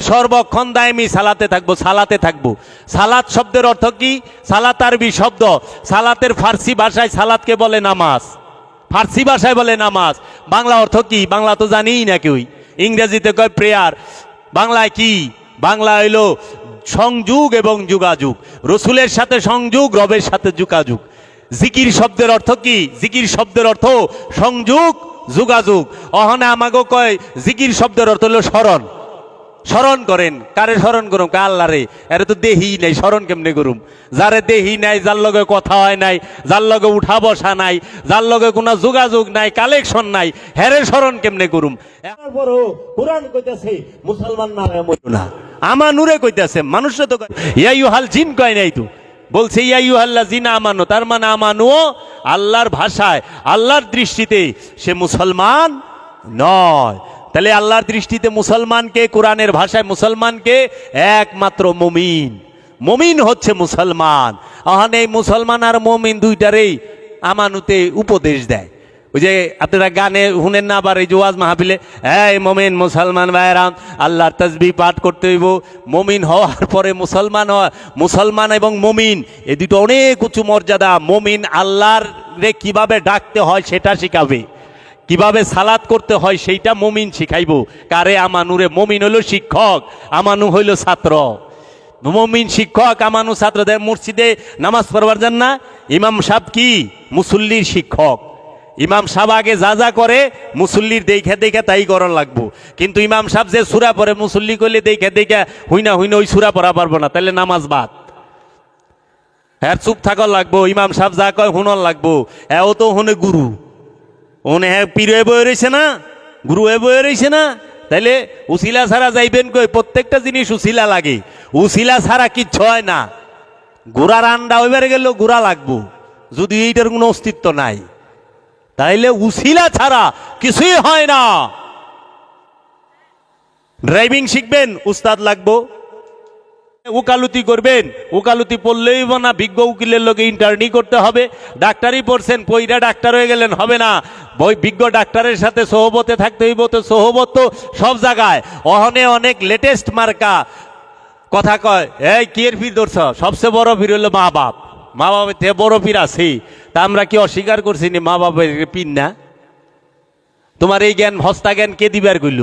সর্বক্ষণ দায়মি সালাতে থাকবো, সালাতে থাকবো। সালাত শব্দের অর্থ কি? সালাত আরবি শব্দ। সালাতের ফার্সি ভাষায় সালাতকে বলে নামাজ, ফার্সি ভাষায় বলে নামাজ। বাংলা অর্থ কি? বাংলা তো জানিই না কেউই। ইংরেজিতে কয় প্রেয়ার, বাংলায় কি? বাংলা হইল সংযোগ এবং যোগাযোগ, রসুলের সাথে সংযোগ, রবের সাথে যোগাযোগ। জিকির শব্দের অর্থ কি? জিকির শব্দের অর্থ সংযোগ, যোগাযোগ। অহনে আমাকে কয় জিকির শব্দের অর্থ হলো স্মরণ। স্মরণ করেন, কারে স্মরণ করুম? আল্লাহ রে। এর তো দেহি নাই, স্মরণ কেমনে করুম? যারে দেহি নাই, যার লগে কথা হয় নাই, যার লগে উঠা বসা নাই, যার লগে কোনো যোগাযোগ নাই, কালেকশন নাই, হেরে স্মরণ কেমনে করুম? এরপরও কুরআন কইতাছে মুসলমান না না, আমানুরে কইতাছে। মানুষে তো ইয়া ইউহাল জিন কয় নাই, তো বলছে ইয়া ইউহাল্লাযিনা আমানু, তার মানে আমানুও আল্লাহর ভাষায়, আল্লাহর দৃষ্টিতে সে মুসলমান নয়। তাহলে আল্লাহর দৃষ্টিতে মুসলমানকে, কোরআনের ভাষায় মুসলমানকে একমাত্র মুমিন। মুমিন হচ্ছে মুসলমান। আহান এই মুসলমান আর মুমিন দুইটারেই আমানুতে উপদেশ দেয়। ওই যে আপনারা গানে শুনেন না, আবার এই যে ওয়াজ মাহফিলে, এই মুমিন মুসলমান ভাইরাম আল্লাহর তাসবিহ পাঠ করতে হইব। মুমিন হওয়ার পরে মুসলমান হওয়া, মুসলমান এবং মুমিন এই দুটো অনেক উঁচু মর্যাদা। মুমিন আল্লাহর রে কিভাবে ডাকতে হয় সেটা শিখাবে, কিভাবে সালাত করতে হয় সেইটা মুমিন শিখাইব। কারে? আমানুরে। মুমিন হইল শিক্ষক, আমানু হইল ছাত্র। মুমিন শিক্ষক, আমানু ছাত্র। মসজিদে নামাজ পড়বার যান না, ইমাম সাহেব কি? মুসল্লির শিক্ষক। ইমাম সাহেব আগে যা যা করে মুসল্লির দেখে দেখে তাই করার লাগবো। কিন্তু ইমাম সাহেব যে সূরা পড়ে মুসল্লি করলে দেখে দেখে হইনা ওই সূরা পড়া পারবো না, তাহলে নামাজ বাদ। হ্যাঁ, চুপ থাকার লাগবো। ইমাম সাহেব যা কয় হুনর লাগবো। হ্যাঁ, ও তো হুনে গুরু, ওনে হ্যাঁ পীর হয়ে বয়ে রয়েছে না, গুরু হয়ে বয়ে রয়েছে না। তাইলে উসিলা ছাড়া যাইবেন কই? প্রত্যেকটা জিনিস উসিলা লাগে, উসিলা ছাড়া কিচ্ছু হয় না। ঘোড়ার আন্ডা হইবার গেলেও ঘোড়া লাগবো, যদি এইটার কোনো অস্তিত্ব নাই। তাইলে উসিলা ছাড়া কিছুই হয় না। ড্রাইভিং শিখবেন, উস্তাদ লাগবো। উকালতি করবেন, উকালতি পড়লেই না, বিজ্ঞ উকিলের লোকে ইন্টার্নি করতে হবে। ডাক্তারি পড়ছেন, পইরা ডাক্তার হয়ে গেলেন হবে না, বিজ্ঞ ডাক্তারের সাথে সোহবতে থাকতে হইব। তো সোহবত তো সব জায়গায়। অহনে অনেক লেটেস্ট মার্কা কথা কয়, এই কিয়ের ফির ধরছ? সবচেয়ে বড় ফির হলো মা বাপ। মা বাপের থেকে বড় পীর আছে? তা আমরা কি অস্বীকার করছি নি মা বাপের পীর না? তোমার এই জ্ঞান, হস্তা জ্ঞান কে দিবার কইল?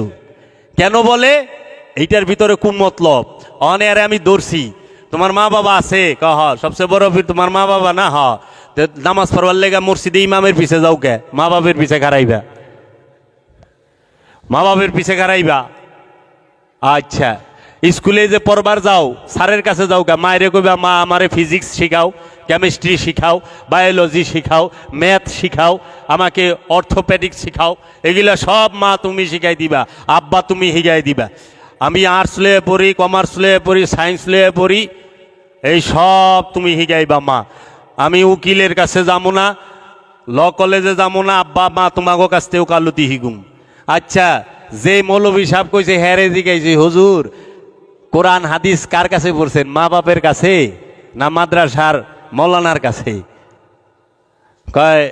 কেন বলে? এইটার ভিতরে কুমতলব। অনেক আমি ধরছি, তোমার মা বাবা আছে? কহ সবচেয়ে বড় পীর তোমার মা বাবা না? হ, নামাজ পড়বার লেগা মসজিদে ইমামের পিছে যাও কে? মা বাপের পিছে খারাইবা, মা বাপের পিছে খারাইবা। আচ্ছা, স্কুলে যে পড়বার যাও, স্যারের কাছে যাও কে? মায়েরে কইবা মা আমারে ফিজিক্স শিখাও, কেমিস্ট্রি শিখাও, বায়োলজি শিখাও, ম্যাথ শিখাও, আমাকে অর্থোপেডিক্স শিখাও। এগুলা সব মা তুমি শিখাই দিবা, আব্বা তুমি শিখাই দিবা। আমি আর্টস লয়ে পড়ি, কমার্স লয়ে পড়ি, সায়েন্স লয়ে পড়ি, এই সব তুমি শিখাইবা মা। আমি উকিলের কাছে যাবো না, ল কলেজে যাবো না, আব্বা মা তোমাকে কাছ থেকে ওকালতি শিখুম। আচ্ছা, যে মৌলভী সাহেব কইছে হ্যারে জিগাইছে, হুজুর কোরআন হাদিস কার কাছে পড়ছেন? মা বাপের কাছে না মাদ্রাসার মৌলানার কাছে? কয়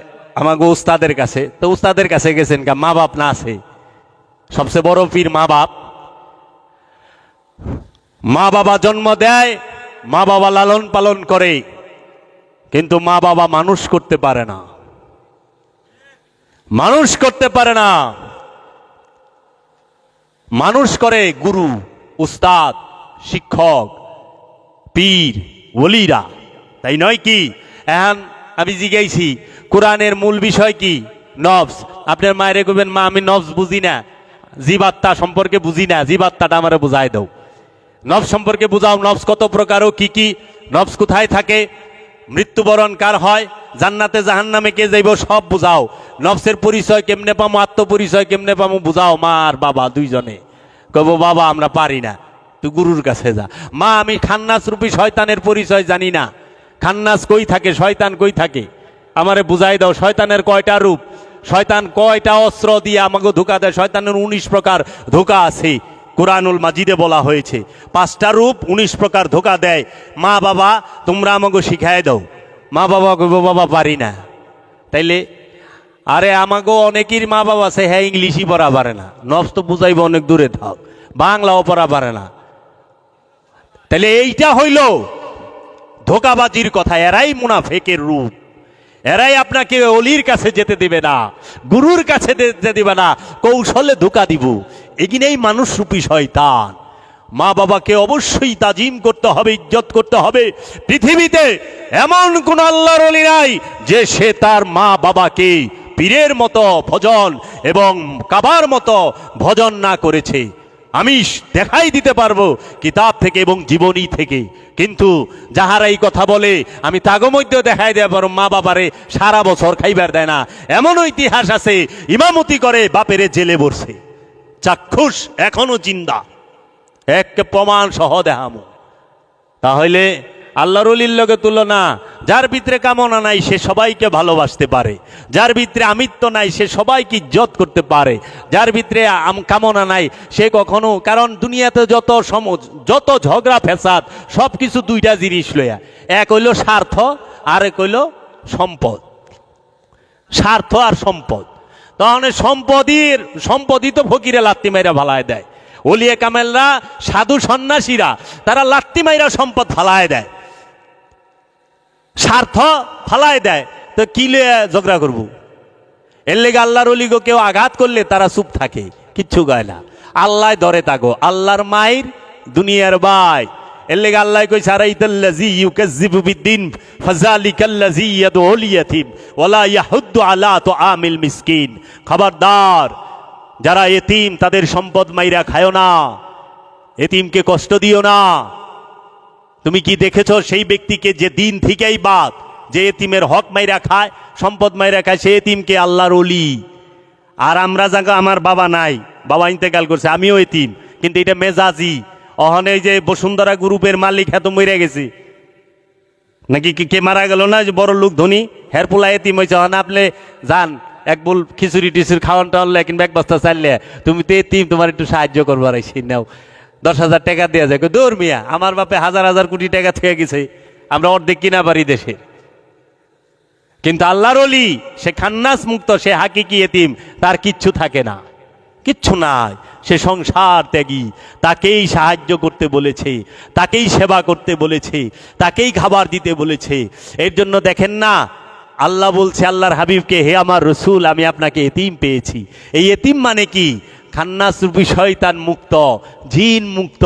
আমাকে উস্তাদের কাছে। তো উস্তাদের কাছে গেছেন কা? মা বাপ না আছে? সবচেয়ে বড় পীর মা বাপ। মা বাবা জন্ম দেয়, মা বাবা লালন পালন করে, কিন্তু মা বাবা মানুষ করতে পারে না, মানুষ করতে পারে না। মানুষ করে গুরু, উস্তাদ, শিক্ষক, পীর, ওলিরা, তাই নয় কি? এখন আমি জিজ্ঞাইছি কোরআনের মূল বিষয় কি? নফস। আপনার মায়েরে কইবেন মা আমি নফস বুঝি না, জীবাত্মা সম্পর্কে বুঝি না, জীবাত্মাটা আমারে বুঝাই দাও। নফস সম্পর্কে বুঝাও, নফস কত প্রকার ও কি কি, নফস কোথায় থাকে, মৃত্যুবরণ কার হয়, জান্নাতে জাহান্নামে কে যাইব, সব বুঝাও। নফসের পরিচয় কেমনে পামো, আত্মপরিচয় কেমনে পামো বুঝাও। মা আর বাবা দুইজনে কব বাবা আমরা পারি না, তুই গুরুর কাছে যা। মা আমি খান্নাস রূপী শয়তানের পরিচয় জানি না, খান্নাস কই থাকে, শয়তান কই থাকে, আমারে বুঝাই দাও। শয়তানের কয়টা রূপ, শয়তান কয়টা অস্ত্র দিয়ে আমাকে ধোকা দেয়? শয়তানের 19 প্রকার ধোকা আছে, কুরআনুল মাজিদে বলা হয়েছে। 5টা রূপ, 19 প্রকার ধোকা দেয়। মা বাবা তোমরা আমাকে শিখাই দাও। মা বাবা কইব বাবা পারি না। তাইলে আরে আমাকে অনেকের মা বাবা আছে, হ্যাঁ ইংলিশই পড়া পারে না, নফস তো বুঝাইব অনেক দূরে থাক, বাংলাও পড়া পারে না, তাহলে এইটা হইল ধোকাবাজির কথা। এরাই মুনাফেকের রূপ। এরাই আপনাকে অলির কাছে যেতে দিবে না, গুরুর কাছে যেতে দিবে না, কৌশলে ধোকা দিব। এগিনেই মানুষ রূপী শয়তান। মা বাবাকে অবশ্যই তাজিম করতে হবে, ইজ্জত করতে হবে। পৃথিবীতে এমন কোন আল্লাহর ওলি নাই যে সে তার মা বাবাকে পীরের মতো ভজন এবং কাবার মতো ভজন না করেছে। আমি দেখাই দিতে পারবো কিতাব থেকে এবং জীবনী থেকে। কিন্তু যাহারা এই কথা বলে আমি তাগো মধ্যেও দেখাই দেওয়া পারো মা বাবারে সারা বছর খাইবার দেয় না। এমনও ইতিহাস আছে, ইমামতি করে বাপেরে জেলে বসছে, চাক্ষুষ এখনো জিন্দা, এক প্রমাণ সহ দেখামো। তাহলে আল্লাহর ওলির লগে তুলনা। যার ভিতরে কামনা নাই সে সবাইকে ভালোবাসতে পারে, যার ভিতরে আমিত্ব নাই সে সবাইকে ইজ্জত করতে পারে, যার ভিতরে কামনা নাই সে কখনো, কারণ দুনিয়াতে যত ঝগড়া ফেসাদ সব কিছু দুইটা জিনিস লইয়া, এক হইল স্বার্থ আর এক হইল সম্পদ। স্বার্থ আর সম্পদ। তাহলে সম্পদই তো ফকিরে লাত্তি মাইরা ভালায় দেয়। ওলিয়ে কামেলরা, সাধু সন্ন্যাসীরা তারা লাত্তি মাইরা সম্পদ ফালায় দেয়, স্বার্থ ফালায় দেয়। তো কি লিয়ে ঝগড়া করব? এর লেগে আল্লাহর ওলিগো কেউ আঘাত করলে তারা চুপ থাকে, কিচ্ছু গায় না। আল্লাহ ধরে থাকো, আল্লাহর মায়ের দুনিয়ার ভাই। এর লেগে আল্লাহ কইছে আরাইতাল্লাযী ইউকাজ্জিবু বিদ্দিন ফাযালিকাল্লাযী ইয়াদউল ইয়াতীম ওয়ালা ইয়াহুদ্দু আলা তুআমিল মিসকিন। খবরদার, যারা এতিম তাদের সম্পদ মাইরা খায়ো না, এতিমকে কষ্ট দিও না। তুমি কি দেখেছো সেই ব্যক্তিকে যে দিন থেকেই বাদ, যে এতিমের হক মাইরা খায়, সম্পদ মাইরা খায়, সে এতিমকে আল্লাহর ওলি। আর আমরা জায়গা, আমার বাবা নাই, বাবা ইন্তেকাল করছে, আমিও এতিম, কিন্তু এটা মেজাজি। অহনে যে বসুন্ধরা গ্রুপের মালিক এত মরে গেছে নাকি, কে মারা গেল না, যে বড় লোক ধনী হেরপুলা এতিম হয়েছে। হন আপনি যান এক বুল খিচুড়ি টিচুড়ি খাওয়ান টাওয়ানলে কিংবা এক বস্তা চাইলে, তুমি তো এতিম, তোমার একটু সাহায্য করবার আইসি, নাও 10,000 টাকা দেওয়া যায়। দৌড় মিয়া, আমার বাপে হাজার হাজার কোটি টাকা থেকে গেছে, আমরা অর্ধেক কিনা পারি দেশে। কিন্তু আল্লাহর ওলি সে খান্নাস মুক্ত, সে হাকিকি এতিম, তার কিচ্ছু থাকে না, কিচ্ছু নাই। সে সংসার ত্যাগী, তাকেই সাহায্য করতে বলেছে, তাকেই সেবা করতে বলেছে, তাকেই খাবার দিতে বলেছে। এর জন্য দেখেন না আল্লাহ বলছে আল্লাহর হাবিবকে, হে আমার রসুল, আমি আপনাকে এতিম পেয়েছি। এই এতিম মানে কি? খান্নাস রূপী শয়তান মুক্ত, জিন মুক্ত।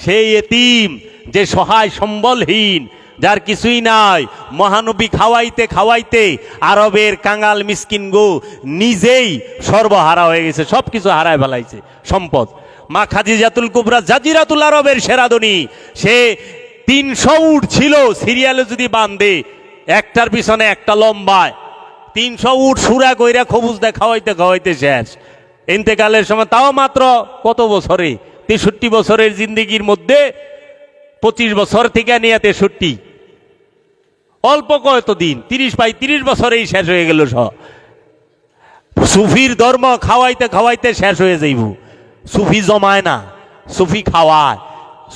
সেই এতিম যে সহায় সম্বলহীন, যার কিছুই নাই। মহানবী খাওয়াইতে খাওয়াইতে আরবের কাঙাল মিসকিন গো নিজেই সর্বহারা হয়ে গেছে, সব কিছু হারায় ফেলাইছে সম্পদ। মা খাদিজাতুল কুবরা জাজিরাতুল আরবের সেরাদনী, সে 300 উট ছিল সিরিয়ালে যদি বাঁধে, একটার পিছনে একটা লম্বায় 300 উট সুরা কইরা খবুজ দেয় খাওয়াইতে খাওয়াইতে শেষ। ইন্তেকালের সময়, তাও মাত্র কত বছরে, 63 বছরের জিন্দিগির মধ্যে 25 বছর থেকে নিয়ে 63, অল্প কত দিন, 30 বছরেই শেষ হয়ে গেল সব। সুফির ধর্ম খাওয়াইতে খাওয়াইতে শেষ হয়ে যাইব। সুফি জমায় না, সুফি খাওয়ায়।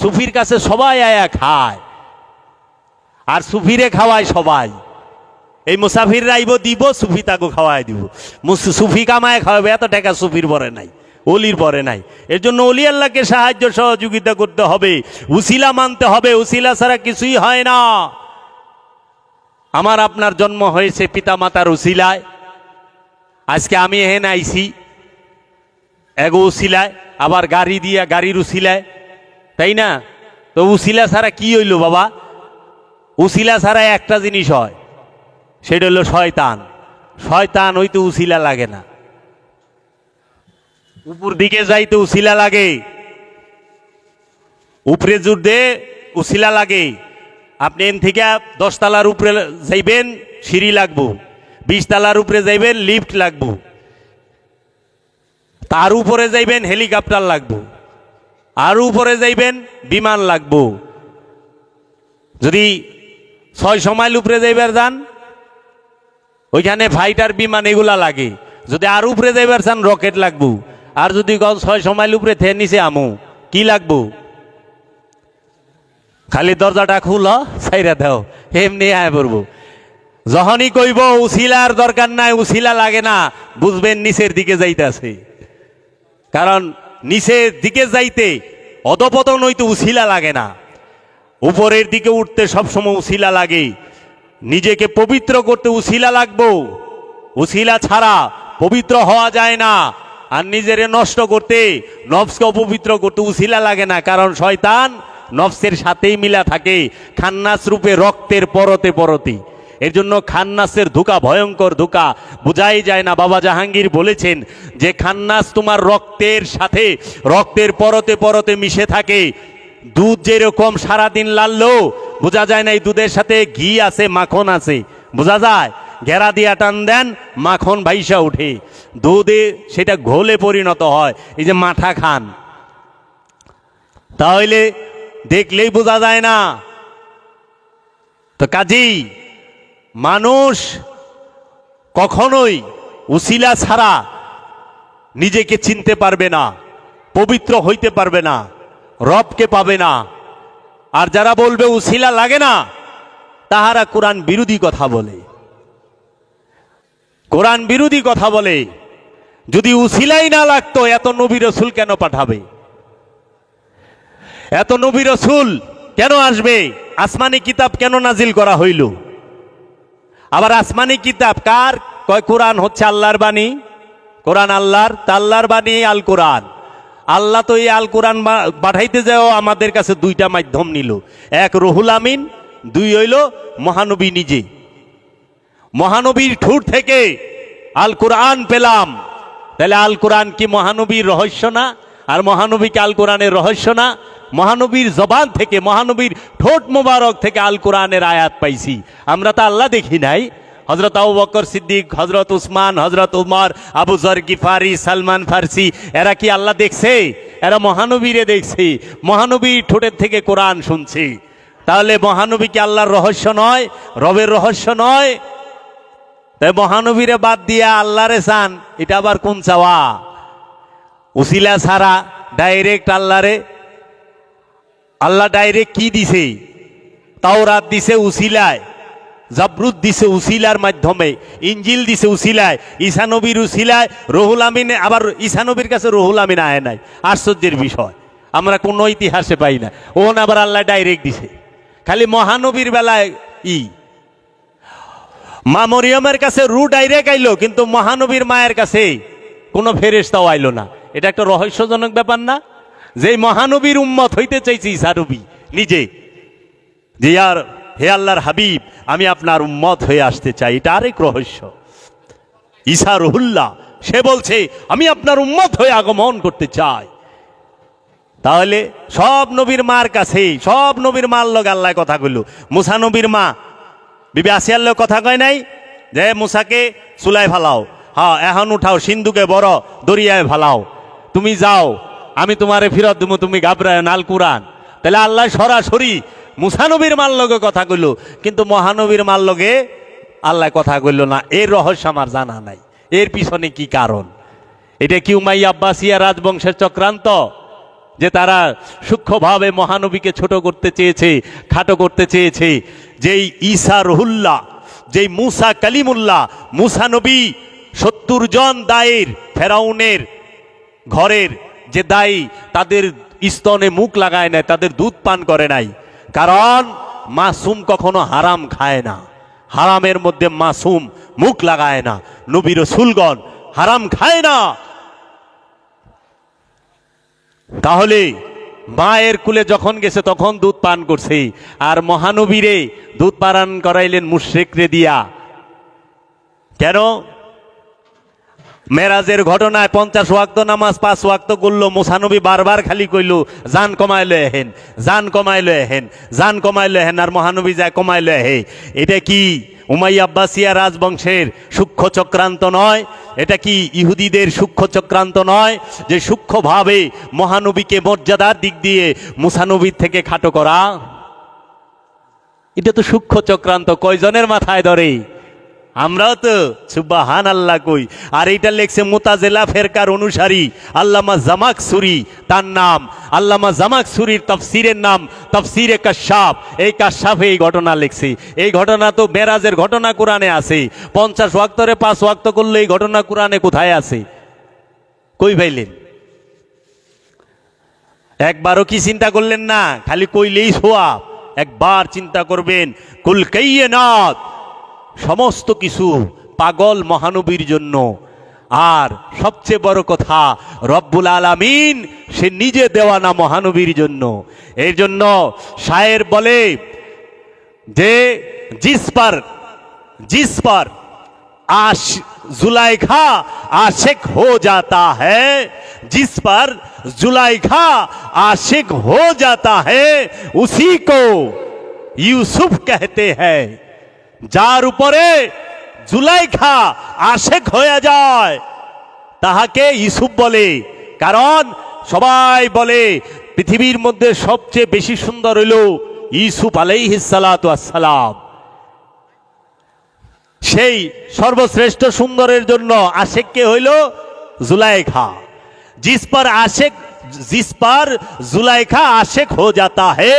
সুফির কাছে সবাই আয়া খায়, আর সুফিরে খাওয়ায় সবাই। এই মুসাফির রাইব দিব, সুফি তাকে খাওয়াই দিব। সুফি কামায় খাওয়াবে, এত টাকা সুফির পরে নাই, ওলির পরে নাই। এর জন্য ওলি আল্লাহকে সাহায্য সহযোগিতা করতে হবে, উসিলা মানতে হবে। উসিলা ছাড়া কিছুই হয় না। আমার আপনার জন্ম হয়েছে পিতা মাতার উসিলায়। আজকে আমি এখানে আইছি এগো উসিলায়, আবার গাড়ি দিয়া গাড়ির উসিলায়, তাই না? তো উসিলা ছাড়া কি হইল বাবা? উসিলা ছাড়া একটা জিনিস হয়, সেটা হলো শয়তান। শয়তান হইতে উসিলা লাগে না। উপর দিকে যাইতে উসিলা লাগে, উপরে জুড়তে উসিলা লাগে। আপনি এন থেকে 10 তলার উপরে যাইবেন, সিঁড়ি লাগবো। 20 তলার উপরে যাইবেন, লিফট লাগবো। তার উপরে যাইবেন, হেলিকপ্টার লাগবো। আর উপরে যাইবেন, বিমান লাগবো। যদি 600 মাইল উপরে যাইবার যান, ওইখানে ফাইটার বিমান এগুলা লাগে। যদি আর উপরে যাইবার চান, রকেট লাগবো। আর যদি 600 মাইল উপরে থেকে নিচে আমু, কি লাগবো? খালি দরজাটা খুল, ছাইরা দাও, এমনি আয় পড়বো। যখনই কইব উসিলার দরকার নাই, উসিলা লাগে না, বুঝবেন নিচের দিকে যাইতেছে। কারণ নিচের দিকে যাইতে অধপতন হইতে উছিলা লাগে না, উপরের দিকে উঠতে সবসময় উছিলা লাগে। নিজেকে পবিত্র করতে উছিলা লাগবো, উছিলা ছাড়া পবিত্র হওয়া যায় না। আর নিজেরে নষ্ট করতে, নফসকে অপবিত্র করতে উছিলা লাগে না, কারণ শয়তান নফসের সাথেই মিলা থাকে, খান্নাস রূপে রক্তের পরতে পরতে। এর জন্য খান্নাসের ধোঁকা ভয়ঙ্কর ধোঁকা, বোঝাই যায় না। বাবা জাহাঙ্গীর বলেছেন যে খান্নাস তোমার রক্তের সাথে, রক্তের পরতে পরতে মিশে থাকে। দুধ যেরকম সারাদিন লাললো বোঝা যায় না এই দুধের সাথে ঘি আছে, মাখন আছে, বোঝা যায়। ঘেরা দিয়া টান দেন, মাখন ভাইসা উঠে, দুধে সেটা ঘোলে পরিণত হয়। এই যে মাঠা খান, তাহলে দেখলেই বোঝা যায় না। তো কাজেই মানুষ কখনোই উসিলা ছাড়া নিজেকে চিনতে পারবে না, পবিত্র হইতে পারবে না, রবকে পাবে না। আর যারা বলবে উসিলা লাগে না, তাহারা কোরআন বিরোধী কথা বলে, কোরআন বিরোধী কথা বলে। যদি উসিলাই না লাগতো এত নবী রসুল কেন পাঠাবে? এত নবী রসুল কেন আসবে? আসমানি কিতাব কেন নাজিল করা হইল? আবার আসমানি কিতাব কার? কয় কোরআন হচ্ছে আল্লাহর বাণী, কোরআন আল্লাহর, তা আল্লাহর বাণী আল কোরআন। আল্লাহ তো এই আল কোরআন পাঠাইতে যাও আমাদের কাছে দুইটা মাধ্যম নিল, এক রুহুল আমিন, দুই হইল মহানবী নিজে। মহানবীর ঠোঁট থেকে আল কোরআন পেলাম, তাহলে আল কোরআন কি মহানবীর রহস্য না? আর মহানবীকে আল কোরআনের রহস্য না? মহানবীর জবান থেকে, মহানবীর ঠোঁট মোবারক থেকে আল কোরআনের আয়াত পাইছি। আমরা তো আল্লাহ দেখি নাই। হজরত আবু বকর সিদ্দিক, হজরত উসমান, হজরত উমর, আবু যর গিফারি, সালমান ফার্সি, এরা কি আল্লাহ দেখছে? এরা মহানবীরে দেখছে, মহানবীর ঠোঁটের থেকে কোরআন শুনছে। তাহলে মহানবী কি আল্লাহর রহস্য নয়, রবের রহস্য নয়? তাই মহানবীরে বাদ দিয়া আল্লাহরে চান, এটা আবার কোন চাওয়া? উসিলা ছাড়া ডাইরেক্ট আল্লাহরে, আল্লাহ ডাইরেক্ট কি দিছে? তাওরাত দিছে উসিলায়, জাবরুদ দিছে উসিলার মাধ্যমে, ইঞ্জিল দিছে উসিলায়, ঈসা নবীর উসিলায়, রুহুল আমিন। আবার ঈসা নবীর কাছে রুহুল আমিন আয় নাই, আশ্চর্যের বিষয়, আমরা কোনো ইতিহাসে পাই না। ওন আবার আল্লাহ ডাইরেক্ট দিছে। খালি মহানবীর বেলায় মা মরিয়মের কাছে রু ডাইরেক্ট আইলো, কিন্তু মহানবীর মায়ের কাছে কোনো ফেরেশতাও আইলো না। এটা একটা রহস্যজনক ব্যাপার না? যে মহানবীর উম্মত হইতে চাইছে ঈসা নবী নিজে, যে আর হে আল্লাহর হাবিব, আমি আপনার উম্মত হয়ে আসতে চাই, এটা আরেক রহস্য। ঈসা রুহুল্লাহ, সে বলছে আমি আপনার উম্মত হয়ে আগমন করতে চাই। তাহলে সব নবীর মার কাছে, সব নবীর মার লগে আল্লাহ কথা কইল। মুসা নবীর মা বিবি আসিয়ার লগে কথা কয় নাই যে মুসাকে চুলায় ফালাও, হ্যাঁ এখন উঠাও, সিন্ধুকে বড় দরিয়ায় ফালাও, তুমি যাও, আমি তোমারে ফিরত দেবো, তুমি ঘাবড়ায় না, আল কোরআন। তাহলে আল্লাহ সরাসরি মুসা নবীর মার লগে কথা কইল, কিন্তু মহানবীর মার লগে আল্লাহ কথা কইল না। এর রহস্য আমার জানা নাই, এর পিছনে কি কারণ? এটা কি উমাইয়া আব্বাসিয়া রাজবংশের চক্রান্ত, যে তারা সূক্ষ্মভাবে মহানবীকে ছোট করতে চেয়েছে, খাটো করতে চেয়েছে? যেই ঈসা রুহুল্লাহ, যেই মুসা কালিমুল্লাহ, মুসা নবী 70 জন দায়ের ফেরাউনের ঘরের যে দায়ী, তাদের স্তনে মুখ লাগায় নাই, তাদের দুধ পান করে নাই। কারণ মাসুম কখনো হারাম খায় না, হারামের মধ্যে মাসুম মুখ লাগায় না। নবী রাসূলগণ হারাম খায় না। তাহলে মায়ের কুলে যখন গেছে তখন দুধ পান করছে, আর মহানবীরে দুধ পান করাইলেন মুশরিকরে দিয়া। কেন? মেরাজের ঘটনায় 50 ওয়াক্ত নামাজ 5 ওয়াক্ত করলো, মুসানবী বারবার খালি কইল জান কমাইলো এহেন, জান কমাইলো এহেন, জান কমাইলো এহেন, আর মহানবী যায় কমাইলো এহে। এটা কি উমাইয়া আব্বাসিয়া রাজবংশের সূক্ষ্ম চক্রান্ত নয়? এটা কি ইহুদিদের সূক্ষ্ম চক্রান্ত নয়, যে সূক্ষ্মভাবে মহানবীকে মর্যাদার দিক দিয়ে মুসানবীর থেকে খাটো করা? এটা তো সূক্ষ্ম চক্রান্ত, কয়জনের মাথায় ধরে? আমরাও তো সুবহানাল্লাহ কই। আর এইটা লেখছে মুতাজিলা ফেরকার অনুসারী আল্লামা জামাকসুরি, তার নাম আল্লামা জামাকসুরির তাফসীরের নাম তাফসীরে কাশফ। এই কাশফে এই ঘটনা লেখছে। এই ঘটনা তো মেরাজের ঘটনা কোরআনে আছে। 50 ওয়াক্তরে 5 ওয়াক্ত করলে এই ঘটনা কোরআনে কোথায় আছে? কই পাইলেন? একবারও কি চিন্তা করলেন না? খালি কইলেই সোয়াব। একবার চিন্তা করবেন, কুল কাইয়্যিনাত, সমস্ত কিছু পাগল মহানবীর জন্য। আর সবচেয়ে বড় কথা, রব্বুল আলামিন সে নিজে দেওয়ানা মহানবীর জন্য। এর জন্য শায়ের বলে যে जिस पर जुलाइखा आशिक हो जाता है, जिस पर जुलाइखा आशिक हो जाता है, उसी को यूसुफ कहते हैं। যার উপরে জুলাইখা আশেক হয়ে যায় তাহাকে ইউসুফ বলে। কারণ সবাই বলে পৃথিবীর মধ্যে সবচেয়ে বেশি সুন্দর হইল ইউসুফ আলাইহিস সালাতু ওয়াস সালাম। সেই সর্বশ্রেষ্ঠ সুন্দরের জন্য আশেক কে হইল जुलाइखा। जिस पर जुलाइखा आशिक हो जाता है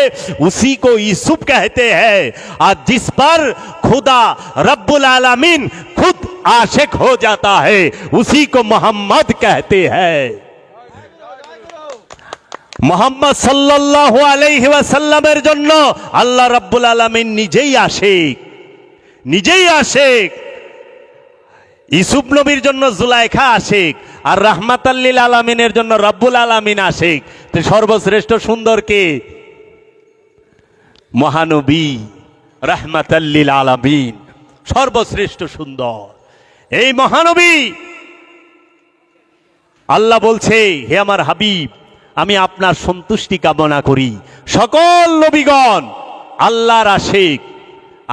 उसी को यूसुफ कहते हैं। और जिस पर खुदा रब्बुल आलमीन खुद आशिक हो जाता है उसी को मोहम्मद कहते हैं। मोहम्मद सल्लल्लाहु अलैहि वसल्लमेर জন্য আল্লাহ রব্বুল আলামিন নিজেই আশিক। ইউসুফ নবীর জন্য জুলাইখা আশিক, আর রাহমাতাল লিল আলামিনের জন্য রব্বুল আলামিন আশিক। তো সর্বশ্রেষ্ঠ সুন্দর কে? মহানবী রাহমাতাল লিল আলামিন, সর্বশ্রেষ্ঠ সুন্দর এই মহানবী। আল্লাহ বলছে, হে আমার হাবিব, আমি আপনার সন্তুষ্টি কামনা করি। সকল নবীগণ আল্লাহর আশিক,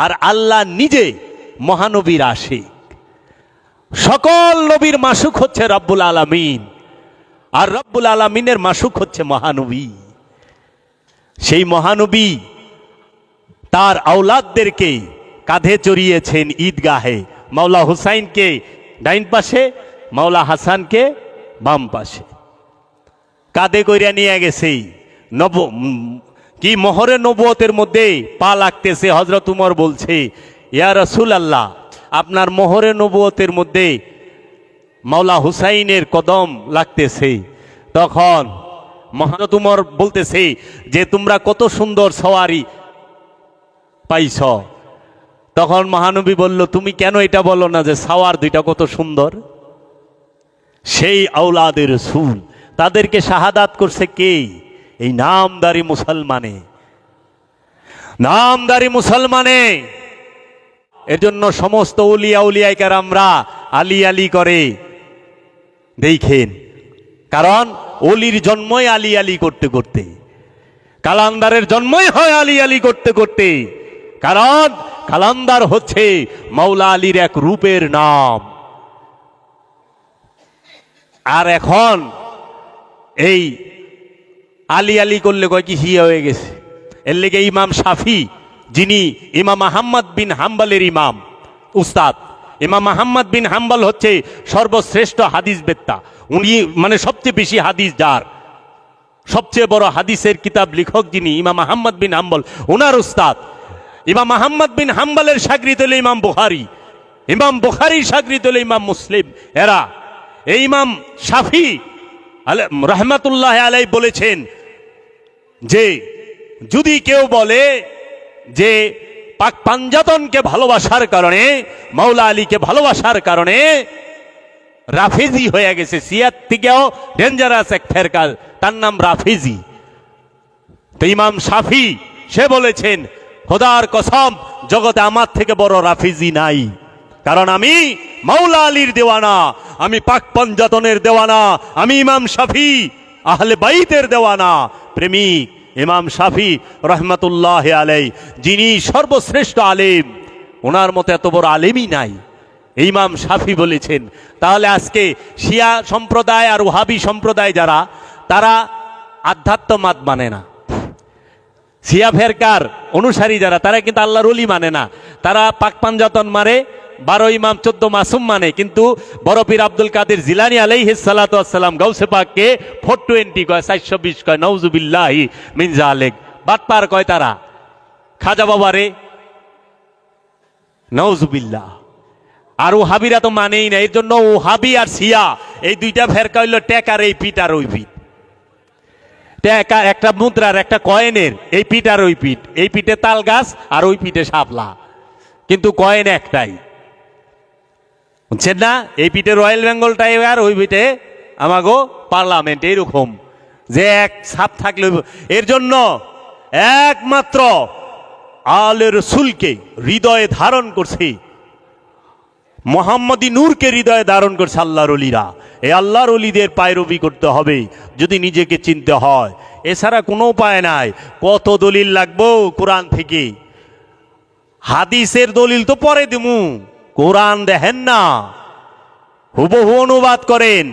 আর আল্লাহ নিজে মহানবীর আশিক। সকল নবীর মাসুক হচ্ছে রব্বুল আলামিন, আর রব্বুল আলামিনের মাসুক হচ্ছে মহানবী। সেই মহানবী তার আওলাদদেরকে কাঁধে চড়িয়েছেন ঈদগাহে। মাওলা হুসাইনকে ডাইন পাশে, মাওলা হাসানকে বাম পাশে কাঁধে কইরা নিয়ে গেছে। কি মোহরে নবুয়তের মধ্যে পা লাগতেছে। হযরত উমর বলছে, ইয়া রাসূলুল্লাহ, আপনার মোহরে নবুয়তের মধ্যে মাওলা হুসাইনের কদম লাগতেছে। তখন হযরত উমর বলতেছে যে তোমরা কত সুন্দর সওয়ারি পাইছ। তখন মহানবী বলল, তুমি কেন এটা বলো না যে সাওয়ার দুইটা কত সুন্দর? সেই আওলাদের রাসূল, তাদেরকে শাহাদাত করছে কে? এই নামদারি মুসলমানে। এর জন্য সমস্ত উলিয়ায় কেরামরা আলী আলী করে দেখেন। কারণ অলির জন্মই আলী আলী করতে করতে, কালান্দারের জন্মই হয় আলী আলী করতে করতে। কারণ কালান্দার হচ্ছে মাওলা আলীর এক রূপের নাম। আর এখন এই আলী আলী করলে কয় কি হিয়া হয়ে গেছে। এর লেগে ইমাম শাফি, যিনি ইমাম আহমদ বিন হাম্বলের ইমাম উস্তাদ, ইমাম আহমদ বিন হাম্বল হচ্ছে সর্বশ্রেষ্ঠ হাদিস বেত্তা। উনি মানে সবচেয়ে বেশি হাদিস যার, সবচেয়ে বড় হাদিসের কিতাব লেখক যিনি ইমাম আহমদ বিন হাম্বল, ওনার উস্তাদ। ইমাম আহমদ বিন হাম্বলের শাগরিদ হলো ইমাম বুখারী, ইমাম বুখারীর শাগরিদ হলো ইমাম মুসলিম। এরা এই ইমাম শাফি রহমাতুল্লাহ আলাইহি বলেছেন যে যদি কেউ বলে যে পাক পাঞ্জাতনকে ভালোবাসার কারণে, মাওলা আলীকে ভালোবাসার কারণে রাফেজি হয়ে গেছে, সিয়াত থেকেও ডেঞ্জারাস এক ফেরকা, তার নাম রাফেজি। তো ইমাম শাফি সে বলেছেন, খোদার কসম, জগতে আমার থেকে বড় রাফেজি নাই। কারণ আমি মাওলা আলীর দেওয়ানা, আমি পাক পাঞ্জাতনের দেওয়ানা, আমি ইমাম শাফি আহলে বাইতের দেওয়ানা প্রেমিক। ইমাম শাফি রহমাতুল্লাহ আলাইহি, যিনি সর্বশ্রেষ্ঠ আলেম, ওনার মতো এত বড় আলেমই নাই। ইমাম শাফি বলেছেন। তাহলে আজকে শিয়া সম্প্রদায় আর ওহাবি সম্প্রদায় যারা, তারা আধ্যাত্মবাদ মানে না। শিয়া ফেরকার অনুসারী যারা, তারা কিন্তু আল্লাহর ওলি মানে না। তারা পাক পাঞ্জাতন মানে, 12 ইমাম 14 মাসুম মানে, কিন্তু বড় পীর আব্দুল কাদের জিলানী আলাইহিস সালাতু ওয়াস সালাম গাউসে পাককে 420 কয়, 420 কয়, নাউজুবিল্লাহি মিন জালিক, বাটপার কয় তারা। খাজা বাবারে নাউজুবিল্লাহ। আর ওহাবিরা তো মানেই না। এর জন্য ওহাবি আর শিয়া এই দুইটা ফেরকা হইল টেক আর এই পিট আর ওই পিট। টাকা একটা মুদ্রার একটা কয়েনের এই পিঠ আর ওই পিঠ, এই পিঠে তাল গাছ আর ওই পিঠে শাপলা, কিন্তু কয়েন একটাই, বুঝছেন না? এই পিঠে রয়্যাল বেঙ্গল টাইগার, ওই পিঠে আমাগো পার্লামেন্ট, এইরকম যে এক ছাপ থাকলে। এর জন্য একমাত্র আলে রসুলকে হৃদয়ে ধারণ করছে, মোহাম্মদী নূরকে হৃদয়ে ধারণ করছে আল্লাহর ওলিরা। এই আল্লাহর ওলিদের পায়রবি করতে হবে যদি নিজেকে চিনতে হয়, এছাড়া কোনো উপায় নাই। কত দলিল লাগবো কোরআন থেকে, হাদিসের দলিল তো পরে দিমু, কোরআন দেখেন না, হুবহু অনুবাদ করেন।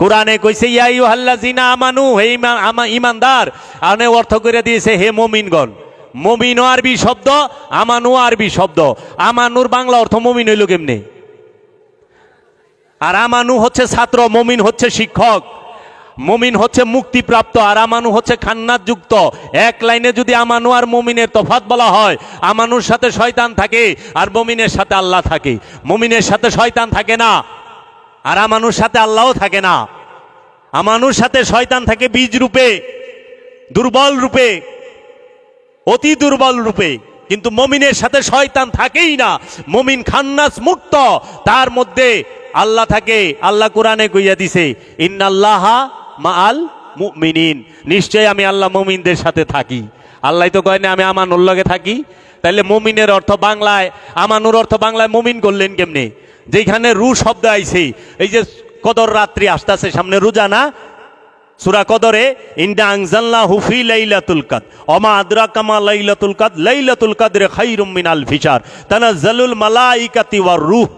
কোরআনে কইছে ইয়া আইয়ুহাল্লাযিনা আমানু, হে ঈমানদার, আনে অর্থ করে দিয়েছে হে মুমিনগণ। মুমিনও আরবি শব্দ, আমানু আরবি শব্দ। আমানুর বাংলা অর্থ মুমিন হইল কেমনে? আর আমানু হচ্ছে ছাত্র, মুমিন হচ্ছে শিক্ষক, মুমিন হচ্ছে মুক্তিপ্রাপ্ত, আর আমানু হচ্ছে খান্নাত যুক্ত। এক লাইনে যদি আমানু আর মুমিনের তফাৎ বলা হয়, আমানুর সাথে শয়তান থাকে আর মুমিনের সাথে আল্লাহ থাকে। মুমিনের সাথে শয়তান থাকে না, আর আমানুর সাথে আল্লাহও থাকে না। আমানুর সাথে শয়তান থাকে বীজ রূপে, দুর্বল রূপে, অতি দুর্বল রূপে, কিন্তু মুমিনের সাথে শয়তান থাকেই না। মুমিন খান্নাস মুক্ত, তার মধ্যে আল্লাহ থাকে। আল্লাহ কোরআনে কইয়া দিছে ইন্নাল্লাহা মাআল মুমিনিন, নিশ্চয় আমি আল্লাহ মুমিনদের সাথে থাকি। আল্লাহ তো কয় না আমি আমানুর লগে থাকি। তাইলে মুমিনের অর্থ বাংলায়, আমানুর অর্থ বাংলায় মুমিন করলেন কেমনে? যেখানে রু শব্দ আইছে, এই যে কদর রাত্রি আসতেছে সামনে, রোজা না? সূরা কদরে ইন্না আনজালনাহু ফি লাইলাতুল কদর ওমা আদরাকা মা লাইলাতুল কদর লাইলাতুল কদরে খায়রুম মিন আলফি শাহর তানাজ্জালুল মালাইকাতি ওয়ার রূহ।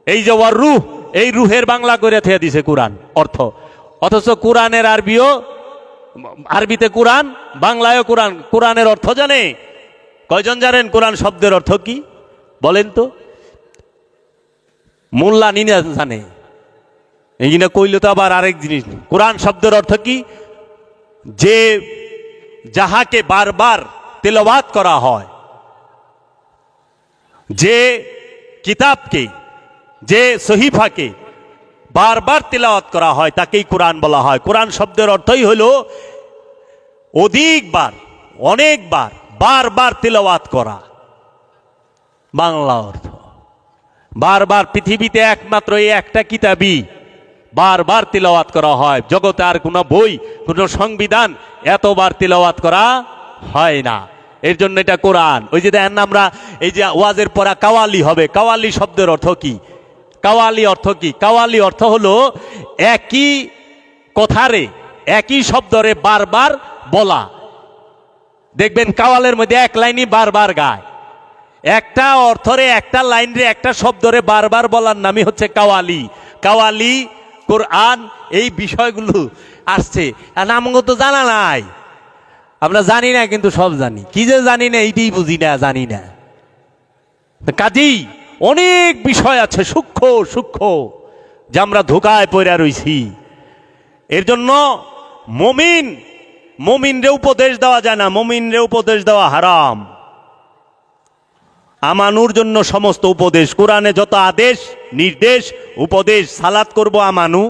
এই যে ওয়ার রূহ, এই রুহের বাংলা করে থিয়া দিছে কোরআন অর্থ, অথচ কোরআনের আরবিও, আরবিতে কোরআন, বাংলায়ও কোরআন। কোরআনের অর্থ জানে কয়জন? জানেন কোরআন শব্দের অর্থ কি বলেন তো? মোল্লা নিনা জানে, এই না কইলে তো আবার আরেক জিনিস। কোরআন শব্দের অর্থ কি? যে যাহাকে বারবার তেলাওয়াত করা হয়, যে কিতাবকে, যে সহিফাকে বারবার তেলাওয়াত করা হয় তাকেই কোরআন বলা হয়। কোরআন শব্দের অর্থই হলো অধিকবার, অনেকবার, বারবার তেলাওয়াত করা, বাংলা অর্থ। বারবার পৃথিবীতে একমাত্র এই একটা কিতাবই বারবার তিলাওয়াত করা হয়, জগতে আর কোনো বই, কোনো সংবিধান এতবার তিলাওয়াত করা হয় না। এর জন্য এটা কোরআন। ওই যে দেখেন আমরা এই যে ওয়াজের পড়া কাওয়ালি হবে, কাওয়ালি শব্দের অর্থ কি? কাওয়ালি অর্থ কি? কাওয়ালি অর্থ হলো একই কথারে, একই শব্দরে বারবার বলা। দেখবেন কাওয়ালের মধ্যে এক লাইনই বারবার গায়, একটা অর্থরে, একটা লাইনরে, একটা শব্দরে বারবার বলার নামই হচ্ছে কাওয়ালি। কাওয়ালি, কোরআন, এই বিষয়গুলো আসছে। আর আমাকে তো জানা নাই, আমরা জানি না, কিন্তু সব জানি। কি যে জানি না এইটাই বুঝি না, জানি না। কাজেই অনেক বিষয় আছে সূক্ষ্ম সূক্ষ্ম, যে আমরা ধোকায় পড়ে রইছি। এর জন্য মুমিনরে উপদেশ দেওয়া যায় না, মুমিনরে উপদেশ দেওয়া হারাম। আমানুর জন্য সমস্ত উপদেশ, কোরআনে যত আদেশ, নির্দেশ, উপদেশ, সালাত করব আমানু,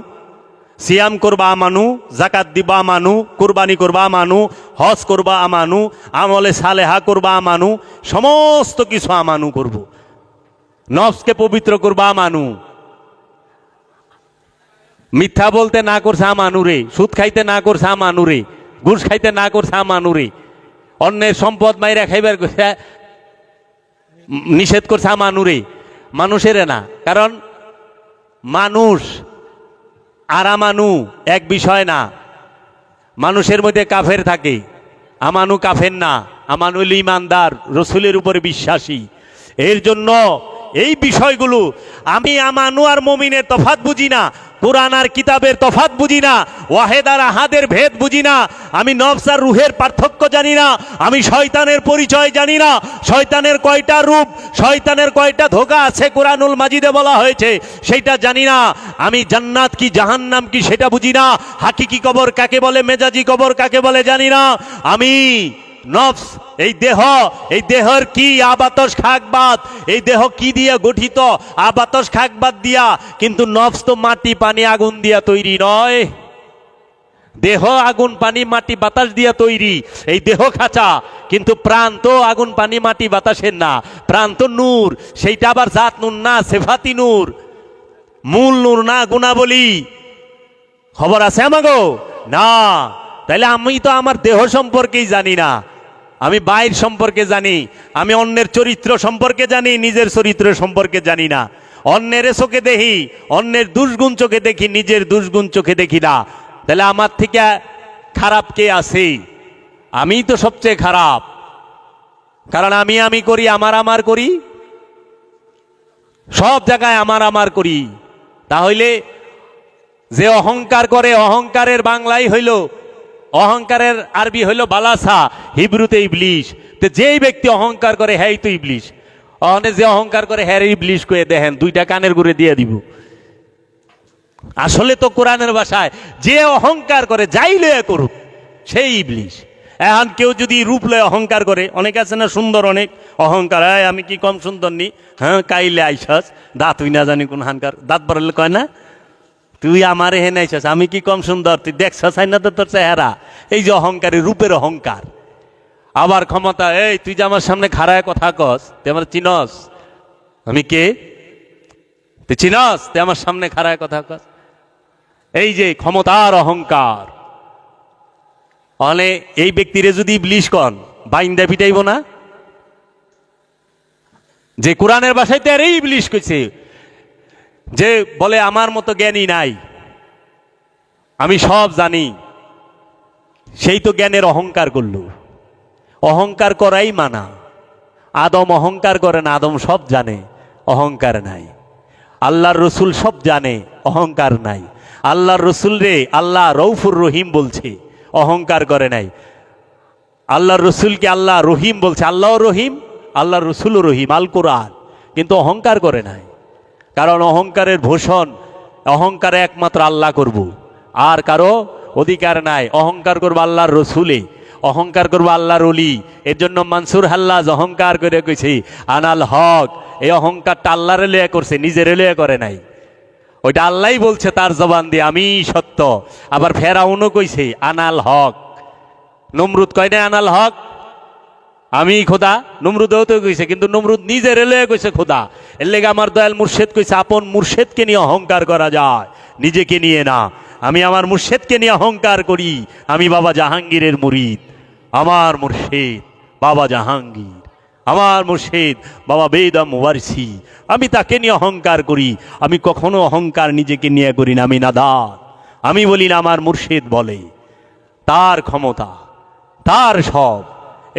সিয়াম করবা আমানু, জাকাত দিবা আমানু, কুরবানি করবা আমানু, হজ করবা আমানু, আমলে সালেহা করবা আমানু, সমস্ত কিছু আমানু করব। নফসকে পবিত্র করবা আমানু, মিথ্যা বলতে না করছে আমানুরে, সুদ খাইতে না করছে আমানুরে, ঘুষ খাইতে না করছে আমানুরে, অন্যের সম্পদ মাইরা খাইবার নিষেধ করছে আমানুরে, মানুষের না। কারণ মানুষ আর আমানু এক বিষয় না। মানুষের মধ্যে কাফের থাকে, আমানু কাফের না, আমানু হইল ইমানদার, রসুলের উপরে বিশ্বাসী। এর জন্য এই বিষয়গুলো আমি আমানু আর মুমিনের তফাৎ বুঝি না, কোরআন আর কিতাবের তফাৎ বুঝি না, ওয়াহেদ আর আহাদের ভেদ বুঝি না, আমি নফস আর রুহের পার্থক্য জানি না, আমি শয়তানের পরিচয় জানি না, শয়তানের কয়টা রূপ, শয়তানের কয়টা ধোঁকা আছে কোরআনুল মাজিদে বলা হয়েছে সেইটা জানি না, আমি জান্নাত কি জাহান্নাম কি সেটা বুঝি না, হাকিকি কবর কাকে বলে, মেজাজি কবর কাকে বলে জানি না। আমি নফস, এই দেহের কি আবাতস খাকবাদ, এই দেহ কি দিয়া গঠিত? আবাতস খাকবাদ দিয়া, কিন্তু নফস তো মাটি পানি আগুন দিয়া তৈরি নয়। দেহ আগুন পানি মাটি বাতাস দিয়া তৈরি, এই দেহ খাঁচা, কিন্তু প্রাণ তো আগুন পানি মাটি বাতাসের না, প্রাণ তো নূর, সেইটা আবার জাত নূর না, সেফাতি নূর, মূল নূর না, গুণাবলী। খবর আছে আমাগো না? তাইলে আমি তো আমার দেহ সম্পর্কেই জানি না, আমি বাইর সম্পর্কে জানি, আমি অন্যের চরিত্র সম্পর্কে জানি, নিজের চরিত্র সম্পর্কে জানি না। অন্যের চোখে দেখি, অন্যের দুষ্গুণ চোখে দেখি, নিজের দুষ্গুণ চোখে দেখি না। তাহলে আমার থেকে খারাপ কে আছে? আমি তো সবচেয়ে খারাপ, কারণ আমি করি, আমার করি, সব জায়গায় আমার করি। তাহলে যে অহংকার করে, অহংকারের বাংলায় হইল, অহংকারের আরবি হইল বালাসা, হিব্রুতে ইবলিশ। তো যেই ব্যক্তি অহংকার করে হ্যাঁ তো ইবলিশ। অনে যে অহংকার করে হ্যাঁ ইবলিশ করে দেখেন, দুইটা কানের গুড়ে দিয়ে দিব। আসলে তো কোরআনের ভাষায় যে অহংকার করে যাই লয়ে করুক সেই ইবলিশ। এখন কেউ যদি রূপ লয়ে অহংকার করে, অনেক আছে না সুন্দর, অনেক অহংকার, আমি কি কম সুন্দর নি? হ্যাঁ, কাইলে আইসাস, দাঁত হই না জানি কোন হানকার, দাঁত বাড়ালে কয় না, তুই আমার হেন আইসাস, আমি কি কম সুন্দর, তুই দেখছাস না তো তোর চেহারা। এই যে অহংকারী, রূপের অহংকার। আবার ক্ষমতা, এই তুই যে আমার সামনে খাড়ায় কথা কস, তুই আমার চিনস আমি কে? তুই চিনস? তুই আমার সামনে খাড়ায় কথা কস। এই যে ক্ষমতার অহংকার। অনে এই ব্যক্তিরে যদি ইবলিশ কন, বাইন্দা পিটাইব না? যে কোরআনের ভাষায় তো এই ইবলিশ কইছে, যে বলে আমার মতো জ্ঞানী নাই, আমি সব জানি, সেই তো জ্ঞানের অহংকার করল। অহংকার করাই মানা। আদম অহংকার করে না, আদম সব জানে, অহংকার নাই। আল্লাহর রসুল সব জানে, অহংকার নাই। আল্লাহর রসুল রে আল্লাহ রৌফুর রহিম বলছে, অহংকার করে নাই। আল্লাহর রসুলকে আল্লাহ রহিম বলছে, আল্লাহ রহিম, আল্লাহর রসুলও রহিম, আল কোরআন, কিন্তু অহংকার করে নাই। কারণ অহংকারের ভূষণ, অহংকারে একমাত্র আল্লাহ করব, আর কারো অধিকার নাই। অহংকার করবো আল্লাহর রসুলে, অহংকার করবো আল্লাহর অলি। এর জন্য মানসুর হাল্লাজ অহংকার করে কইছে আনাল হক। এই অহংকারটা আল্লাহর লইয়া করছে, নিজের লইয়া করে নাই। ওইটা আল্লাহই বলছে তার জবান দিয়ে, আমি সত্য। আবার ফেরাউনও কইছে আনাল হক। নমরুদ কয় না আনাল হক, আমি খোদা? নমরুদেও তো কইছে, কিন্তু নমরুদ নিজের লইয়া কইছে খোদা। এর লেগে আমার দয়াল মুর্শেদ কইছে, আপন মুর্শেদকে নিয়ে অহংকার করা যায়, নিজেকে নিয়ে না। আমি আমার মুর্শেদকে নিয়ে অহংকার করি, আমি বাবা জাহাঙ্গীরের মুরিদ। আমার মুর্শেদ বাবা জাহাঙ্গীর, আমার মুর্শেদ বাবা বেদা মুবারসি, আমি তাকে নিয়ে অহংকার করি। আমি কখনো অহংকার নিজেকে নিয়ে করি না, আমি নাদান। আমি বলি না, আমার মুর্শেদ বলে, তার ক্ষমতা, তার সব।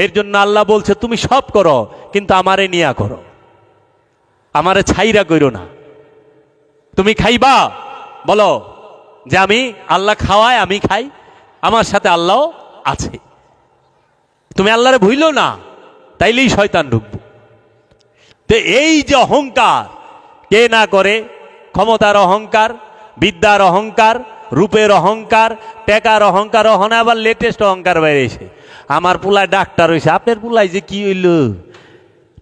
এর জন্য আল্লাহ বলছে তুমি সব করো, কিন্তু আমারে নিয়া করো, আমারে ছাইরা করো না। তুমি খাইবা, বলো যে আমি আল্লাহ খাওয়ায়, আমি খাই, আমার সাথে আল্লাহ আছে। তুমি আল্লাহরে ভুইলো না, তাইলেই শয়তান ঢুকবো। তো এই যে অহংকার কে না করে? ক্ষমতার অহংকার, বিদ্যার অহংকার, রূপের অহংকার, টেকার অহংকার। হনে আবার লেটেস্ট অহংকার বাইরেছে, আমার পুলায় ডাক্তার হয়েছে, আপনার পুলায় যে কি হইল,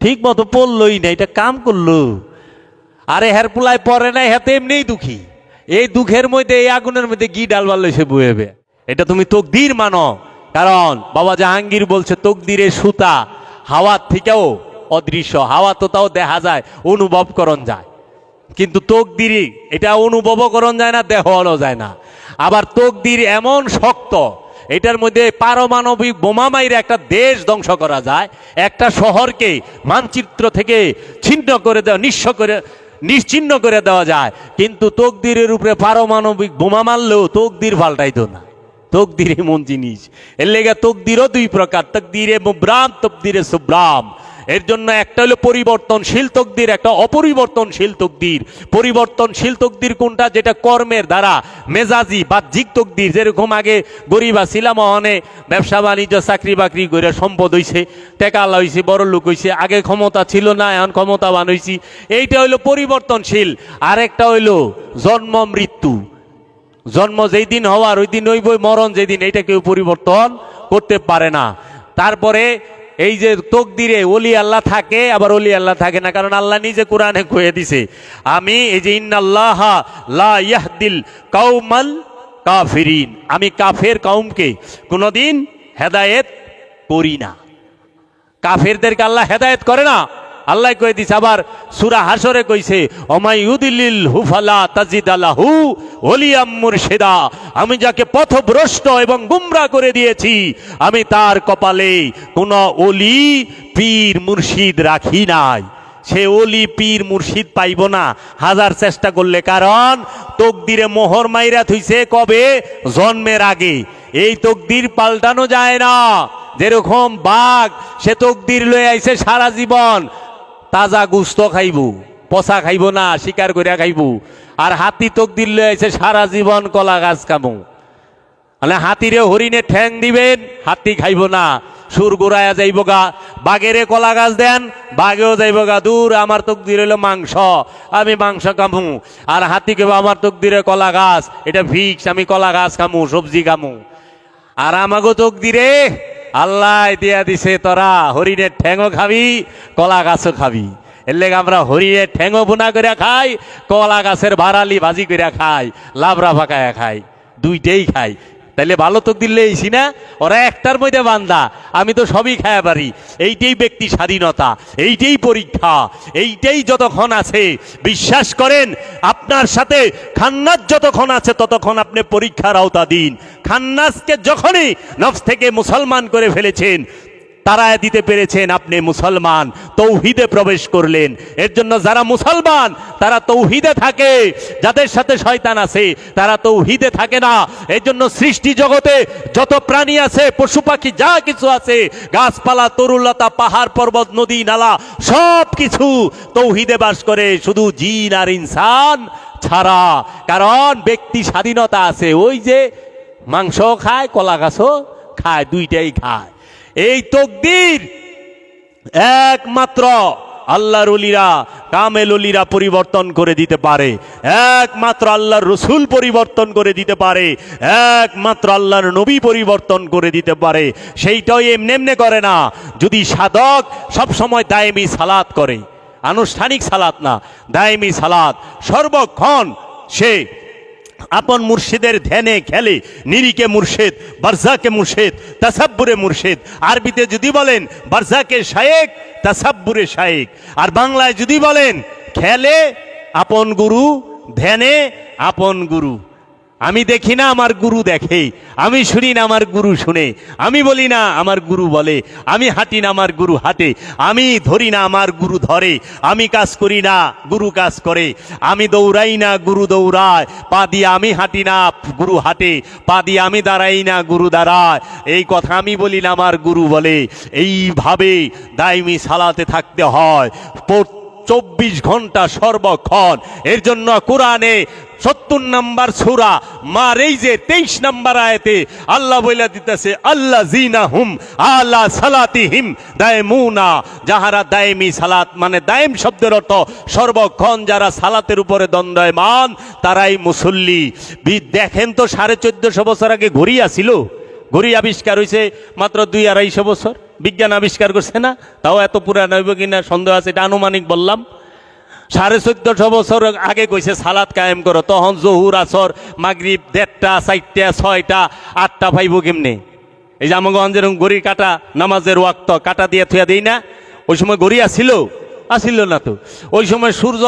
ঠিক মতো পড়লই না, এটা কাম করলো। আরে হের পুলায় পরে নাই, হাতে এমনিই দুঃখী। এই দুঃখের মধ্যে, এই আগুনের মধ্যে ঘি ডালবার লইছে বইবে। এটা তুমি তকদির মানো, কারণ বাবা জাহাঙ্গীর বলছে তকদিরের সুতা হাওয়ার থেকেও অদৃশ্য। হাওয়া তো তাও দেখা যায়, অনুভব করণ যায়, কিন্তু তকদিরে এটা অনুভবও করণ যায় না, দেখানো যায় না। আবার তকদির এমন শক্ত, এটার মধ্যে পারমাণবিক বোমা মাইরে একটা দেশ ধ্বংস করা যায়, একটা শহরকে মানচিত্র থেকে ছিন্ন করে দেওয়া, নিশ্চিহ্ন করে দেওয়া যায়। কিন্তু তকদিরের উপরে পারমাণবিক বোমা মারলেও তকদির পাল্টাইতো না। তকদির এমন জিনিস। এর লেগে তকদিরও দুই প্রকার, তকদিরে মুবরাম, তকদিরে সুব্রাম। এর জন্য একটা হলো পরিবর্তনশীল তকদির, একটা অপরিবর্তনশীল তকদির। পরিবর্তনশীল তকদির কোনটা? যেটা কর্মের দ্বারা মেজাজি বাহ্যিক তকদির। যেরকম আগে গরিবা ছিলাম, অনে ব্যবসা বাণিজ্য চাকরি বাকরি করে সম্পদ হইছে, টেকালা হইছে, বড় লোক হইছে। আগে ক্ষমতা ছিল না, এখন ক্ষমতাবান হইছি, এইটা হইলো পরিবর্তনশীল। আরেকটা হইলো জন্ম মৃত্যু। জন্ম যেই দিন হওয়ার ওই দিন হইব, মরণ যেদিন, এইটা কেউ পরিবর্তন করতে পারে না। তারপরে এই যে তকদিরে ওলি আল্লাহ থাকে, আবার ওলি আল্লাহ থাকে না, কারণ আল্লাহ নিজে কোরআনে কয়ে দিছে, আমি এই যে ইন্নাল্লাহা লা ইয়াহদিল কাউমাল কাফিরিন, আমি কাফের কওমকে কোনোদিন হেদায়েত করি না। কাফেরদেরকে আল্লাহ হেদায়েত করে না। আল্লাহ কয়ে দিছে আবার সূরা হাসরে কইছে অমাইয়ুদিল্লিল হুফালা তাজিদ আলাহু ওলিয়াম মুরশিদা, আমি যাকে পথভ্রষ্ট এবং গুমরা করে দিয়েছি আমি তার কপালে কোনো অলি পীর মুর্শিদ রাখি নাই। সে অলি পীর মুর্শিদ পাইব না হাজার চেষ্টা করলে, কারণ তকদিরে মোহর মাইরা থইছে কবে? জন্মের আগে। এই তকদির পাল্টানো যায় না। যেরকম বাঘ সে তকদির লয়ে আইছে সারা জীবন তাজা গুস্ত খাইব, পচা খাইব না, শিকার করিয়া খাইব। আর হাতি তকদির লয়ে আইছে সারা জীবন কলা গাছ খামু। মানে হাতিরে হরিণে ঠ্যাং দিবেন, হাতি খাইব না, সুর গোড়ায়া যাইব গা। বাঘেরে কলা গাছ দেন, বাঘেও যাইব গা, দূর আমার তকদির হইল মাংস, আমি মাংস খামু। আর হাতি কেব আমার তকদিরে কলা গাছ, এটা ফিক্স, আমি কলা গাছ খামু, সবজি খামু। আর আমাগো তকদিরে আল্লাহ দিয়া দিছে তোরা হরিণের ঠ্যাংও খাবি, কলা গাছও খাবি। এর লেগে আমরা হরিণের ঠ্যাংও বোনা করে খাই, কলা গাছের ভাড়ালি ভাজি করে খাই, লাবড়া ফাঁকায় খাই, দুইটাই খাই। তাইলে ভালো তো দিলে এইছি না? ওরা একটার মধ্যে বান্দা, আমি তো সবই খায়া পারি। এইটাই ব্যক্তি স্বাধীনতা, এইটাই পরীক্ষা, এইটাই যতক্ষণ আছে বিশ্বাস করেন আপনার সাথে খান্নাস যতক্ষণ আছে ততক্ষণ আপনি পরীক্ষার আওতাধীন। খান্নাসকে যখনই নফস থেকে মুসলমান করে ফেলেছেন, তারায় দিতে পেরেছেন, আপনি মুসলমান, তৌহিদে প্রবেশ করলেন। এর জন্য যারা মুসলমান তারা তৌহিদে থাকে, যাদের সাথে শয়তান আছে তারা তৌহিদে থাকে না। এর জন্য সৃষ্টি জগতে যত প্রাণী আছে, পশু পাখি যা কিছু আছে, গাছপালা, তরুলতা, পাহাড় পর্বত, নদী নালা সব কিছু তৌহিদে বাস করে, শুধু জিন আর ইনসান ছাড়া। কারণ ব্যক্তি স্বাধীনতা আছে। ওই যে মাংস খায়, কলা গাছও খায়, দুইটাই খায়। এই তকদির একমাত্র আল্লাহর ওলিরা, কামেল ওলিরা পরিবর্তন করে দিতে পারে, একমাত্র আল্লাহর রসুল পরিবর্তন করে দিতে পারে, একমাত্র আল্লাহর নবী পরিবর্তন করে দিতে পারে। সেইটাও এমনি এমনি করে না। যদি সাধক সবসময় দায়েমি সালাত করে, আনুষ্ঠানিক সালাত না, দায়েমি সালাত, সর্বক্ষণ সে আপন মুর্শিদের ধ্যানে খেলে, নিরিকে মুর্শিদ, বারজাকে মুর্শিদ, তাসাব্বুরে মুর্শিদ। আরবিতে যদি বলেন বারজাকে শায়েক, তাসাব্বুরে শায়েক। আর বাংলায় যদি বলেন খেলে আপন গুরু, ধ্যানে আপন গুরু। আমি দেখি না, আমার গুরু দেখে, আমি শুনি না, আমার গুরু শুনে, আমি বলি না, আমার গুরু বলে, আমি হাঁটি না, আমার গুরু হাঁটে, আমি ধরি না, আমার গুরু ধরে, আমি কাজ করি না, গুরু কাজ করে, আমি দৌড়াই না, গুরু দৌড়ায়, পা দিয়ে আমি হাঁটি না, গুরু হাঁটে, পা দিয়ে আমি দাঁড়াই না, গুরু দাঁড়ায়। এই কথা আমি বলি না, আমার গুরু বলে। এইভাবে দাইমি সালাতে থাকতে হয় 24 ঘন্টা সর্বক্ষণ। এর জন্য কোরআনে 70 নম্বর সূরা মারেইজে 23 নম্বর আয়াতে আল্লাহ বলে দিতেছে আল্লাযিনা হুম আলা সালাতিহিম দায়মুনা, যাহারা দায়েমি সালাত, মানে দায়েম শব্দের অর্থ সর্বক্ষণ যারা সালাতের উপরে দণ্ডায়মান, তারাই মুসল্লি। দেখেন তো 1450 বছর আগে ঘড়ি আছিল, ঘড়ি আবিষ্কার হয়েছে মাত্র 2-250 বছর, বিজ্ঞান আবিষ্কার করছে না। তাও এত পুরান হইব কিনা সন্দেহ আছে, এটা আনুমানিক বললাম। 1450 বছর আগে কইছে সালাত কায়েম করো, তখন জহুর, আসর, মাগরিব 1:30, 4টা, 6টা, 8টা পাইব কেমনে? এই যে আমাকে যেরকম ঘড়ি কাটা, নামাজের ওয়াক্ত কাটা দিয়ে থুয়া দেই না, ওই সময় ঘড়ি আসিল না তো। ওই সময় সূর্য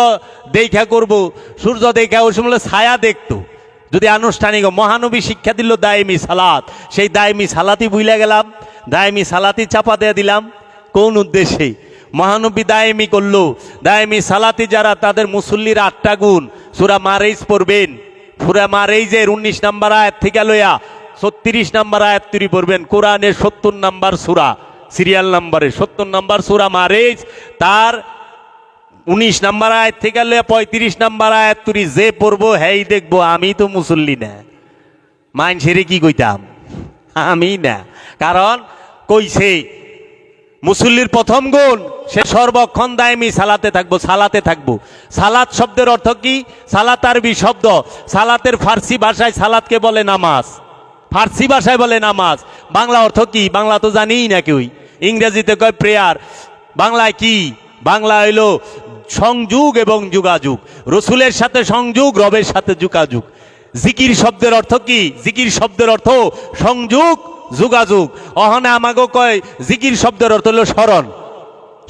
দেখা করব, সূর্য দেখা ওই সময় ছায়া দেখতো। যদি আনুষ্ঠানিক মহানবী শিক্ষা দিল দায়েমি সালাত, সেই দায়েমি সালাতই ভুলে গেলাম, দায়েমি সালাতই চাপা দিয়ে দিলাম। কোন উদ্দেশ্যে? মহানবী দায়েমি করলো। দায়েমি সালাতি যারা, তাদের মুসল্লির 8টা গুণ। সূরা মারেইজ পড়বেন, সূরা মারেইজের 19 নম্বর আয়াত থেকে লইয়া 36 নম্বর আয়াত তুরি পড়বেন। কোরআনের 70 নম্বর সূরা, সিরিয়াল নম্বরে 70 নম্বর সূরা মারেইজ, তার 19 নম্বর আয়াত থেকে লইয়া 35 নম্বর আয়াত তুরি যে পড়বো হেই দেখবো আমি তো মুসল্লি না। মাইনসেরে কি কইতাম? আমি না। কারণ কইছে মুসল্লির প্রথম গুণ, সে সর্বক্ষণ দায়েমি সালাতে থাকবো, সালাতে থাকবো। সালাত শব্দের অর্থ কি? সালাত আরবি শব্দ, সালাতের ফার্সি ভাষায় সালাতকে বলে নামাজ, ফার্সি ভাষায় বলে নামাজ। বাংলা অর্থ কি? বাংলা তো জানিই না কেউই। ইংরেজিতে কয় প্রেয়ার, বাংলায় কি? বাংলা হইল সংযোগ এবং যোগাযোগ, রসুলের সাথে সংযোগ, রবের সাথে যোগাযোগ। জিকির শব্দের অর্থ কি? জিকির শব্দের অর্থ সংযোগ, যোগাযোগ। অহনে আমাকে কয় জিকির শব্দের অর্থ হলো স্মরণ।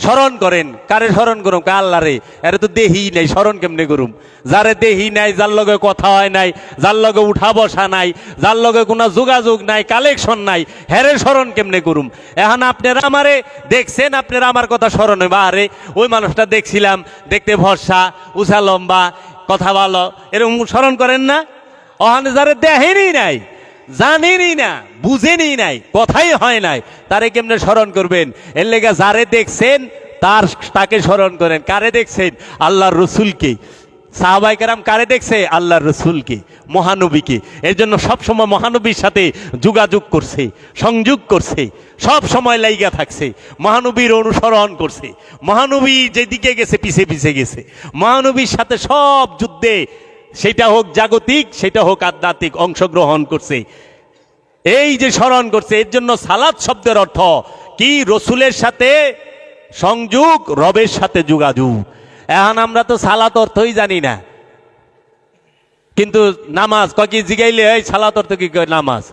স্মরণ করেন, কারে স্মরণ করুম? আল্লাহ রে, এর তো দেহি নাই, স্মরণ কেমনে করুম? যারে দেহি নাই, যার লগে কথা হয় নাই, যার লগে উঠা বসা নাই, যার লগে কোনো যোগাযোগ নাই, কালেকশন নাই, হেরে স্মরণ কেমনে করুম? এখন আপনারা আমারে দেখছেন, আপনারা আমার কথা স্মরণ হইবা, আরে ওই মানুষটা দেখছিলাম, দেখতে ভরসা, উঁচা লম্বা, কথা ভালো, এরকম স্মরণ করেন না? ওখানে যারে দেখেনি নাই, জানেনই না, বুঝেনি নাই, কথাই হয় নাই, তারে কেমনে স্মরণ করবেন? এর লেগে যারে দেখছেন তাকে স্মরণ করেন। কারে দেখছেন? আল্লাহর রসুলকে। সাহাবায়ে কেরাম কারে দেখছে? আল্লাহর রসুলকে, মহানবীকে। এর জন্য সবসময় মহানবীর সাথে যোগাযোগ করছে, সংযোগ করছে, সব সময় লাইগা থাকছে, মহানবীর অনুসরণ করছে, মহানবী যেদিকে গেছে পিছে পিছে গেছে, মহানবীর সাথে সব যুদ্ধে, সেটা হোক জাগতিক, সেটা হোক আধ্যাত্মিক, অংশগ্রহণ করছে। এই যে স্মরণ করছে, এর জন্য সালাত শব্দের অর্থ কি? রসুলের সাথে সংযোগ, রবের সাথে যোগাযোগ। এখন আমরা তো সালাত অর্থই জানি না, কিন্তু নামাজ কয় কি জিগাইলে এই সালাত অর্থ কি কয়? নামাজ।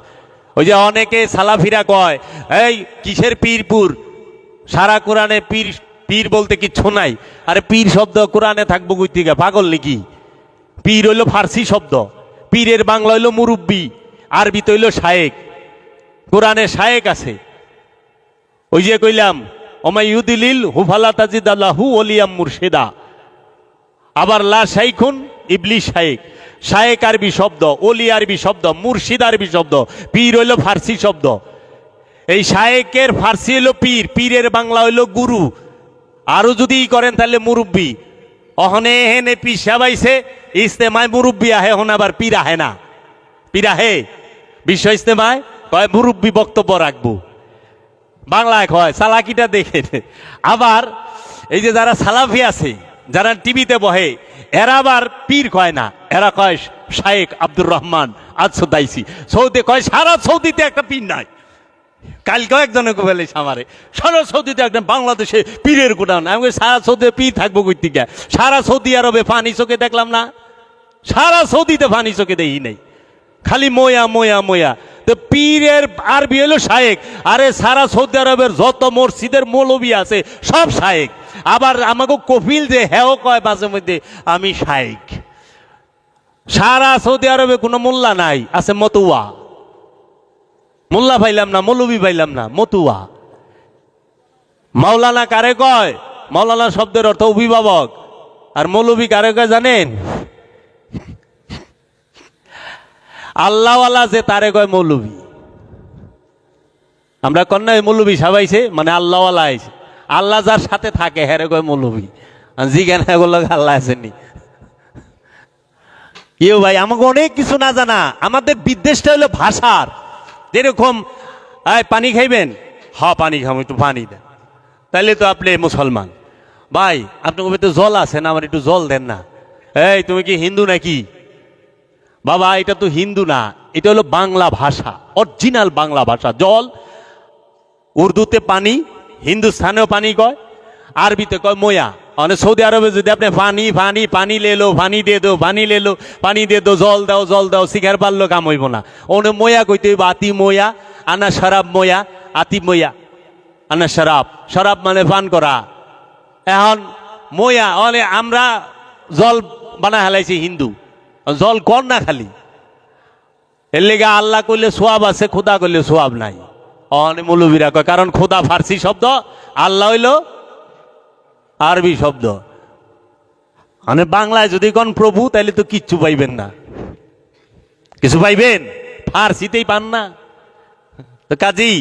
ওই যে অনেকে সালাফিরা কয় এই কিসের পীরপুর, সারা কোরআনে পীর পীর বলতে কিচ্ছু নাই। আরে পীর শব্দ কোরআনে থাকবো কই থেকে? পাগল নাকি? পীর হইল ফার্সি শব্দ, পীরের বাংলা হইল মুরব্বী, আরবিতে হইল শায়েক। কোরআনে শায়েক আছে। ওই যে কইলাম ওমাইয়ুদিলিল হুফালা তাজিদ আল্লাহু ওলিয়াম মুর্শিদা। আবার লা শাইখুন ইবলিস শায়েক। শায়েক আরবি শব্দ, ওলি আরবি শব্দ, মুর্শিদ আরবি শব্দ, পীর হইল ফার্সি শব্দ। এই শায়েকের ফার্সি হইল পীর, পীরের বাংলা হইল গুরু, আরো যদি করেন তাহলে মুরব্বী। অহনে হেনে পীর সাবাইছে, ইস্তেমায় মুরব্বী আহে, হন আবার পীর আহে না। পীর আহে বিশ্ব ইস্তেমায়, কয় মুরব্বী বক্তব্য রাখবো, বাংলায় কয়। সালাকিটা দেখে। আবার এই যে যারা সালাফি আছে, যারা টিভিতে বহে, এরা আবার পীর কয় না, এরা কয় শায়েক আব্দুর রহমান আজ-সুদাইসি। সৌদি কয় সারা সৌদিতে একটা পীর নাই। কালকেও একজনে বলে আমারে, সারা সৌদিতে একদম বাংলাদেশে পীরের গোডাউন। আমি সারা সৌদিতে পীর থাকবো কই থেকে? সারা সৌদি আরবে ফানি চোখে দেখলাম না, সারা সৌদিতে ফানি চোখে দেখি নাই, খালি মোয়া মোয়া মোয়া। তো পীরের আরবি হলো শায়েক। আরে সারা সৌদি আরবের যত মসজিদের মৌলবী আছে সব শায়েক। আবার আমাকে কফিল যে হেও কয় মাঝে মধ্যে আমি শায়েক। সারা সৌদি আরবে কোনো মোল্লা নাই, আছে মতুয়া। মোল্লা পাইলাম না, মৌলবী পাইলাম না, মতুয়া। মাওলানা কারে কয়? মাওলানা শব্দের অর্থ অভিভাবক। আর মৌলবী কারে কয় জানেন? আল্লাহওয়ালা যে তারে কয় মৌলবী। আমরা কন্যায় মৌলবী সাবাইছে, মানে আল্লাহওয়ালা আইছে। আল্লাহ যার সাথে থাকে হেরে কয় মৌলবী। জিজ্ঞান আল্লাহ আসেনি। ইউ ভাই, আমাকে অনেক কিছু না জানা। আমাদের বিদ্বেষটা হলো ভাষার। যেরকম পানি খাইবেন, হ্যাঁ পানি খাবো, একটু পানি দেন, তাইলে তো আপনি মুসলমান। ভাই আপনার তো জল আছে না, আমার একটু জল দেন না। এই তুমি কি হিন্দু নাকি? বাবা এটা তো হিন্দু না, এটা হলো বাংলা ভাষা, অরিজিনাল বাংলা ভাষা। জল উর্দুতে পানি, হিন্দুস্থানেও পানি কয়, আরবিতে কয় মোয়া। মানে সৌদি আরবে যদি আপনি পানি পানি পানি লেলো, পানি দিয়ে দো, পানি লেলো, পানি দিয়ে দো, জল দাও, জল দাও, শিখার পারলো কাম হইব না। ওনে মোয়া কইতে হইব আতি মোয়া, আনা শরাব মোয়া, আতি মোয়া আনা শরাব। শরাব মানে পান করা। এখন মোয়া মানে আমরা জল বানা হেলাইছি হিন্দু, জল কর না খালি। এর লেগে আল্লাহ কইলে সোয়াব আছে, খোদা কইলে সোয়াব নাই। অনেক মৌলবীরা কয়, কারণ খোদা ফার্সি শব্দ, আল্লাহ হইল আরবি শব্দ। মানে বাংলায় যদি কোন প্রভু, তাইলে তো কিচ্ছু পাইবেন না। কিছু পাইবেন? ফার্সিতেই পান না। তো কাজেই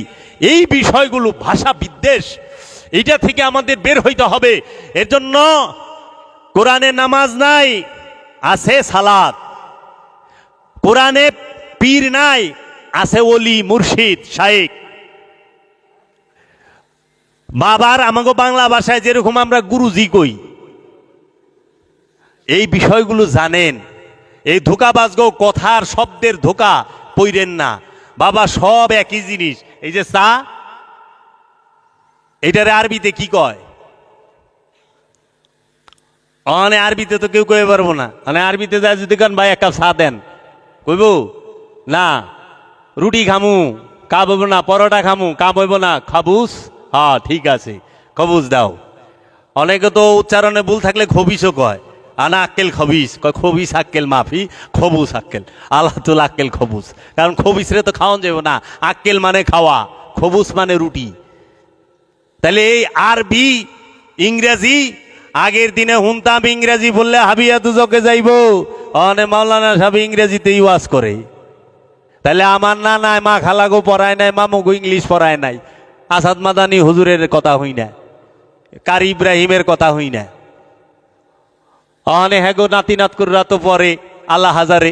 এই বিষয়গুলো, ভাষা বিদ্বেষ, এইটা থেকে আমাদের বের হইতে হবে। এর জন্য কোরআনে নামাজ নাই, আছে সালাত। কোরআনে পীর নাই, আছে ওলি, মুর্শিদ, শায়েক। বাবার আমাকে বাংলা ভাষায় যেরকম আমরা গুরুজি কই, এই বিষয়গুলো জানেন। এই ধোকাবাজগো কথার শব্দের ধোকা পইরেন না। বাবা সব একই জিনিস। এই যে চা, এটারে আরবিতে কি কয়? আরবিতে তো কেউ কয়ে পারবো না। আরবিতে যায় যদি কান ভাই এক কাপ চা দেন, কইব না রুটি খামু, কা বইব না পরোটা খামু, কা বইব না খাবুস, হ্যাঁ ঠিক আছে খবুজ দাও। অনেকে তো উচ্চারণে ভুল থাকলে খবিসও কয়, আনা আক্কেল খবিস, কয় খবিস আক্কেল মাফি, খবুস আক্কেল, আল্লাহ তুল আক্কেল খবুস। কারণ খবিস রে তো খাওয়ান যাবে না, আক্কেল মানে খাওয়া, খবুস মানে রুটি। তাহলে এই আরবি ইংরেজি, আগের দিনে হুনতাম ইংরেজি বললে হাবিয়া দুজকে যাইব, অনে মাওলানা সাহেব ইংরেজিতেই ওয়াজ করে। তাহলে আমার না নাই মা খালাগো পড়ায় নাই, মামুগো ইংলিশ পড়ায় নাই, আসাদ মাদানি হুজুরের কথা হই না, কারি ইব্রাহিমের কথা হই না, অনে হ্যাগো নাতি নাতকুররা তো পড়ে আল্লাহ হাজারে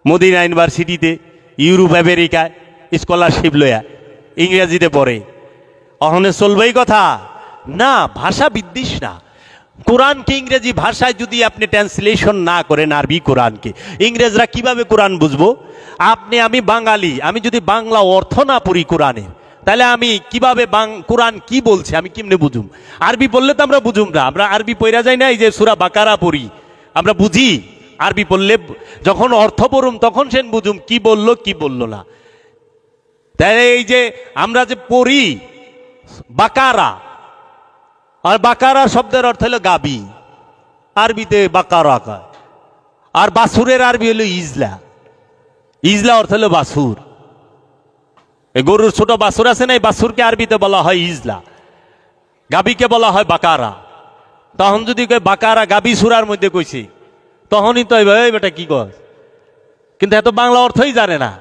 মদিনা ইউনিভার্সিটিতে, ইউরোপ আমেরিকায় স্কলারশিপ লয়া ইংরেজিতে পড়ে। অহনে চলবেই কথা না, ভাষা বিদ্বেষ না। কোরআনকে ইংরেজি ভাষায় যদি আপনি ট্রান্সলেশন না করেন আরবি কোরআনকে, ইংরেজরা কিভাবে কোরআন বুঝবো? আপনি আমি বাঙালি, আমি যদি বাংলা অর্থ না পড়ি কোরআনের, তাহলে আমি কিভাবে কোরআন কি বলছে আমি কেমনে বুঝুম? আরবি পড়লে তো আমরা বুঝুম না, আমরা আরবি পড়া যায় না, এই যে সূরা বাকারা পড়ি আমরা বুঝি, আরবি পড়লে যখন অর্থ পড়ুম তখন সেন বুঝুম কি বললো কি বললো না। তাহলে এই যে আমরা যে পড়ি বাকারা, আর বাকারা শব্দের অর্থ হলো গাবি, আরবিতে বাকারা কয়। আর বাছুরের আরবি হলো ইজলা, ইজলা অর্থ হলো বাছুর। এই গরুর ছোট বাছুর আছে না, এই বাছুরকে আরবিতে বলা হয় ইজলা, গাবিকে বলা হয় বাকারা। তখন যদি কয় বাকারা গাবি সুরার মধ্যে কইছি, তখনই তো এই বেটা কি কয়, কিন্তু এত বাংলা অর্থই জানে না।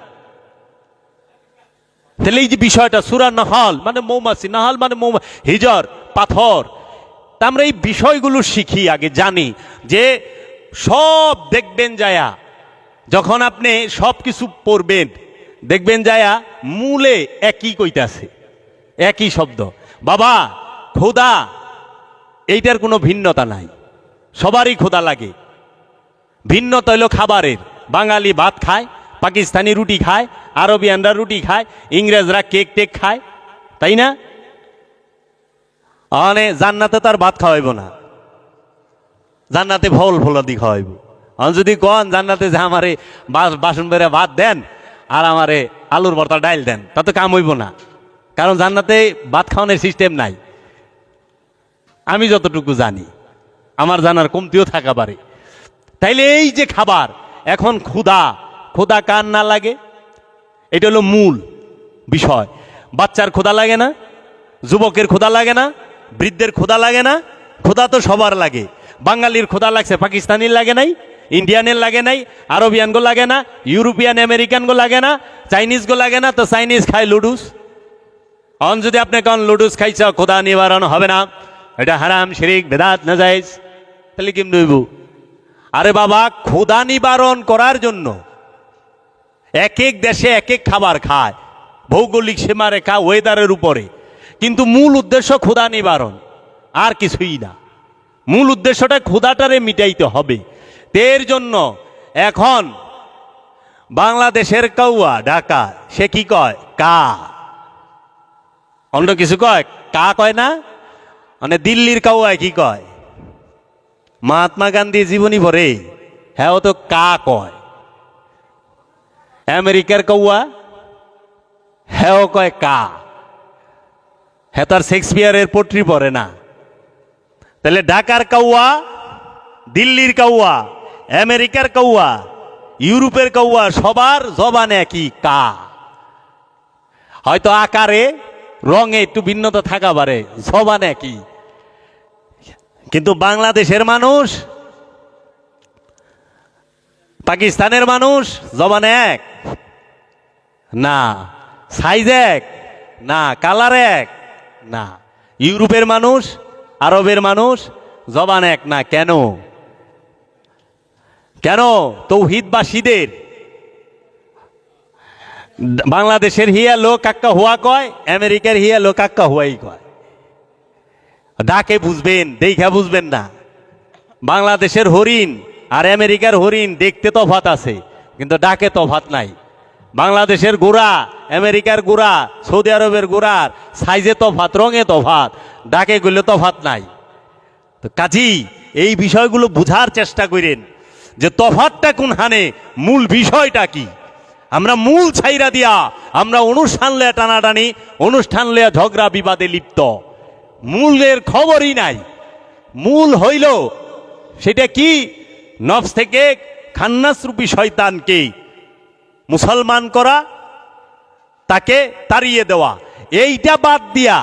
তাহলে এই যে বিষয়টা সূরা নাহাল মানে মৌমাছি, নাহাল মানে হিজর পাথর, তা আমরা এই বিষয়গুলো শিখি আগে, জানি যে সব দেখবেন যায়া, যখন আপনি সব কিছু পড়বেন দেখবেন যায়া মূলে একই কইতাছে, একই শব্দ। বাবা খোদা এইটার কোনো ভিন্নতা নাই, সবারই খোদা লাগে, ভিন্নতা হইল খাবারের। বাঙালি ভাত খায়, পাকিস্তানি রুটি খায়, আরবিয়ানরা রুটি খায়, ইংরেজরা কেক টেক খায়, তাই না? মানে জান্নাতে তার ভাত খাওয়াইব না, জান্নাতে ফল ফলাদি খাওয়াইব। যদি কন জান্নাতে যে আমারে বাসন বেড়ে ভাত দেন আর আমারে আলুর ভর্তা ডাইল দেন, তা তো কাম হইব না, কারণ জান্নাতে ভাত খাওয়ানোর সিস্টেম নাই। আমি যতটুকু জানি, আমার জানার কমতিও থাকা পারে। তাইলে এই যে খাবার, এখন ক্ষুধা, ক্ষুধা কার না লাগে? এটা হলো মূল বিষয়। বাচ্চার ক্ষুধা লাগে না, যুবকের ক্ষুধা লাগে না, বৃদ্ধের ক্ষুধা লাগে না? ক্ষুধা তো সবার লাগে। বাঙালির ক্ষুধা লাগছে, পাকিস্তানির লাগে নাই, ইন্ডিয়ানের লাগে নাই, আরবিয়ানগো লাগে না, ইউরোপিয়ান আমেরিকানগো লাগে না, চাইনিজগো লাগে না, তো চাইনিজ খায় লুডুস। অন যদি আপনি কোন লুডুস খাইছ ক্ষুধা নিবারণ হবে না, এটা হারাম শিরিক বেদাত নাজায়েজ, তাহলে কেমনে হইব? আরে বাবা, ক্ষুধা নিবারণ করার জন্য এক এক দেশে এক এক খাবার খায়, ভৌগোলিক সীমারেখা ওয়েদারের উপরে, কিন্তু মূল উদ্দেশ্য ক্ষুধা নিবারণ, আর কিছুই না। মূল উদ্দেশ্যটা ক্ষুধাটারে মিটাইতে হবে। এর জন্য এখন বাংলাদেশের কাউয়া ঢাকা, সে কি কয়? কা। অন্য কিছু কয়? কা কয় না। মানে দিল্লির কাউয়ায় কি কয়? মহাত্মা গান্ধী জীবনী পড়ে, হ্যাঁ ও তো কা কয়। আমেরিকার কাউয়া, হ্যাঁ কয় কা, হ্যাঁ তার শেক্সপিয়ারের পোট্রি পড়ে না। তাহলে ঢাকার কাউয়া, দিল্লির কাউয়া, আমেরিকার কাউয়া, ইউরোপের কাউয়া, সবার জবানে একই কা। হয়তো আকারে রঙে একটু ভিন্নতা থাকা পারে, জবানে একই। কিন্তু বাংলাদেশের মানুষ, পাকিস্তানের মানুষ জবানে এক না, সাইজ এক না, কালার এক না। ইউরোপের মানুষ, আরবের মানুষ জবান এক না। কেন? কেন? তৌহিদবাসীদের বাংলাদেশের হিয়া লোক কাক্কা হুয়া কয়, আমেরিকার হিয়া লোক কাক্কা হুয়াই কয়। ডাকে বুঝবেন, দেখা বুঝবেন না। বাংলাদেশের হরিণ আর আমেরিকার হরিণ দেখতে তফাত আছে, কিন্তু ডাকে তফাত নাই। বাংলাদেশের গোড়া, আমেরিকার গোড়া, সৌদি আরবের গোড়ার সাইজে তফাত, রঙে তফাত, ডাকে গুলো তফাত নাই। তো কাজী এই বিষয়গুলো বুঝার চেষ্টা করেন যে তফাৎটা কোনখানে, মূল বিষয়টা কি। আমরা মূল ছাইরা দিয়া আমরা অনুষ্ঠান লয়া টানাটানি, অনুষ্ঠান লয়া ঝগড়া বিবাদে লিপ্ত, মূলের খবরই নাই। মূল হইল সেটা কি, নফস থেকে খান্নাস রূপী শয়তানকে মুসলমান করা, তাকে তাড়িয়ে দেওয়া। এইটা বাদ দিয়া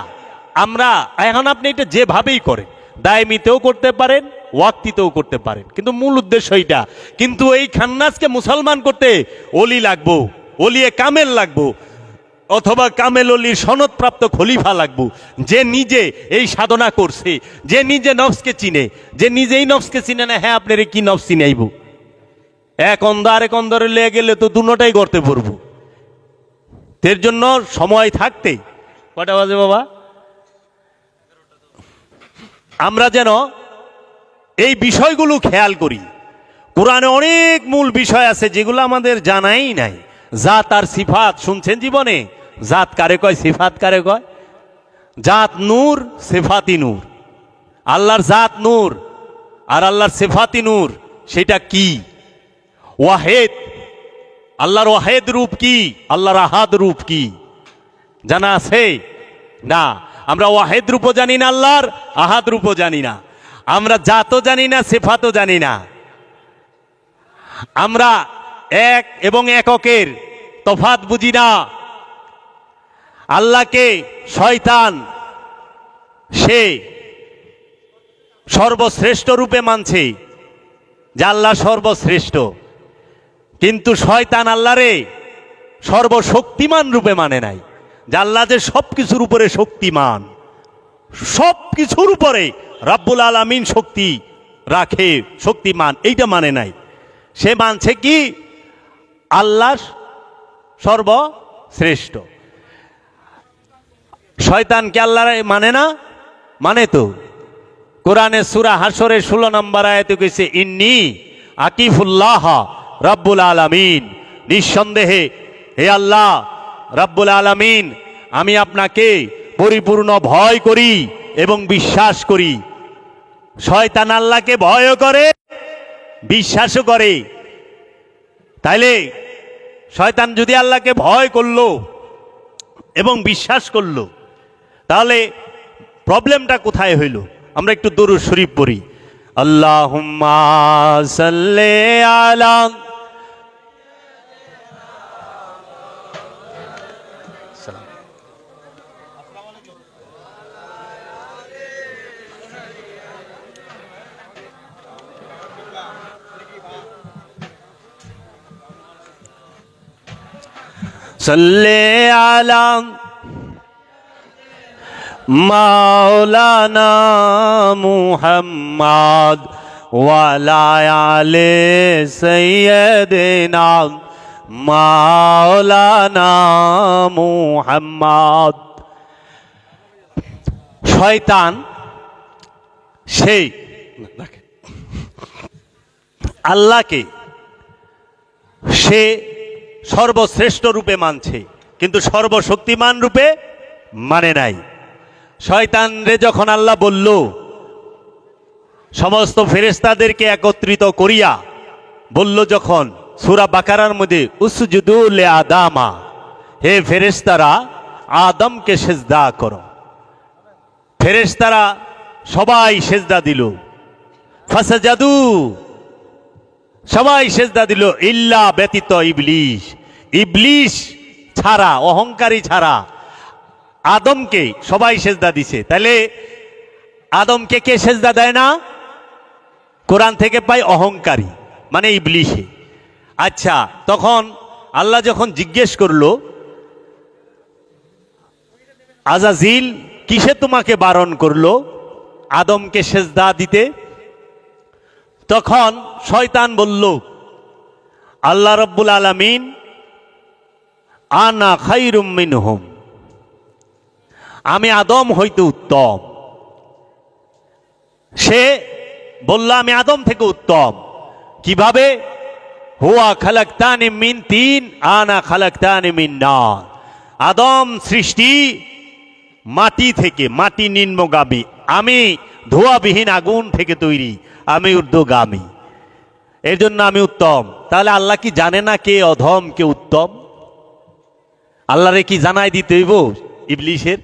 আমরা এখন, আপনি এটা যেভাবেই করেন, দায়মিতেও করতে পারেন, ওয়াক্তিতেও করতে পারেন, কিন্তু মূল উদ্দেশ্য এইটা। কিন্তু এই খান্নাসকে মুসলমান করতে অলি লাগবো, অলিয়ে কামেল লাগবো, অথবা কামেল অলির সনদপ্রাপ্ত খলিফা লাগবো, যে নিজে এই সাধনা করছে, যে নিজে নফসকে চিনে, যে নিজেই নফসকে চিনে না। হ্যাঁ, আপনার কি নফস চিনাইব? এক অন্ধ আরেক অন্ধরে লেগে গেলে তো দুটোটাই করতে পড়বো। এর জন্য সময় থাকতে, কটা বাজে বাবা, আমরা যেন এই বিষয়গুলো খেয়াল করি। কোরআনে অনেক মূল বিষয় আছে যেগুলো আমাদের জানাই নাই। জাত আর সিফাত শুনছেন জীবনে? জাত কারে কয়, সিফাত কারে কয়? জাত নূর, সিফাতি নূর। আল্লাহর জাত নূর আর আল্লাহর সিফাতি নূর, সেটা কি? ওয়াহেদ, আল্লাহর ওয়াহেদ রূপ কি, আল্লাহর আহাদ রূপ কি জানা আছে? না। আমরা ওয়াহেদ রূপও জানি না, আল্লাহর আহাদ রূপও জানি না। আমরা জাতও জানি না, সিফাতও জানি না। আমরা এক এবং এককের তফাৎ বুঝি না। আল্লাহকে শয়তান সে সর্বশ্রেষ্ঠ রূপে মানছে, যে আল্লাহ সর্বশ্রেষ্ঠ, কিন্তু শয়তান আল্লাহরে সর্বশক্তিমান রূপে মানে নাই, যে আল্লাহ যে সব কিছুর উপরে শক্তিমান, সব কিছুর উপরে রাব্বুল আলামিন শক্তি রাখে, শক্তিমান, এইটা মানে নাই। সে মানছে কি, আল্লাহ সর্বশ্রেষ্ঠ। শয়তান কি আল্লাহ মানে না? মানে তো। কোরআনে সূরা হাসরের 16 নম্বর আয়াতে কইছে, ইন্নী আকিফুল্লাহ রাব্বুল আলামিন, নিঃসন্দেহে হে আল্লাহ রাব্বুল আলামিন, আমি আপনাকে পরিপূর্ণ ভয় করি এবং বিশ্বাস করি। শয়তান আল্লাহকে ভয়ও করে, বিশ্বাসও করে। তাইলে শয়তান যদি আল্লাহকে ভয় করলো এবং বিশ্বাস করলো, তাহলে প্রবলেমটা কোথায় হইল? আমরা একটু দরুদ শরীফ পড়ি। আল্লাহুম্মা সাল্লি আলা সাল্লি আলা মাওলানা মুহাম্মদ ওয়ালা আলে সাইয়্যিদিনা মাওলানা মুহাম্মদ। শয়তান সেই আল্লাহকে সে সর্বশ্রেষ্ঠ রূপে মানছে, কিন্তু সর্বশক্তিমান রূপে মানে নাই। শয়তান রে যখন আল্লাহ বলল সমস্ত ফেরেশতাদেরকে একত্রিত করিয়া বলল, যখন সূরা বাকারার মধ্যে উসজুদু লি আদামা, হে ফেরেশতারা আদমকে সেজদা করো। ফেরেশতারা সবাই সেজদা দিল, ফাসাজাদু, সবাই সেজদা দিল, ইল্লা ব্যতীত ইবলিস, ইবলিস ছাড়া, অহংকারী ছাড়া। আদমকে সবাই সেজদা দিছে। তাহলে আদমকে কে সেজদা দেয় না? কোরআন থেকে পাই অহংকারী, মানে ইবলিসে। আচ্ছা, তখন আল্লাহ যখন জিজ্ঞেস করলো, আজাজিল কিসে তোমাকে বারণ করলো আদমকে সেজদা দিতে? তখন শয়তান বলল, আল্লাহ রাব্বুল আলামিন আনা খায়রুম মিনহুম, আমি আদম হইতে উত্তম। সে বলল আমি আদম থেকে উত্তম। কিভাবে? হুয়া খালাকতানি মিন তিন আনা খালাকতানি মিন নার, আদম সৃষ্টি মাটি থেকে, মাটি নিম্নগামী, আমি ধোঁয়াবিহীন আগুন থেকে তৈরি, আমি ঊর্ধ্বগামী। এর জন্য আমি উত্তম। তাহলে আল্লাহ কি জানে না কে অধম কে উত্তম? আল্লাহরে কি জানাই দিতে হইব ইবলিশের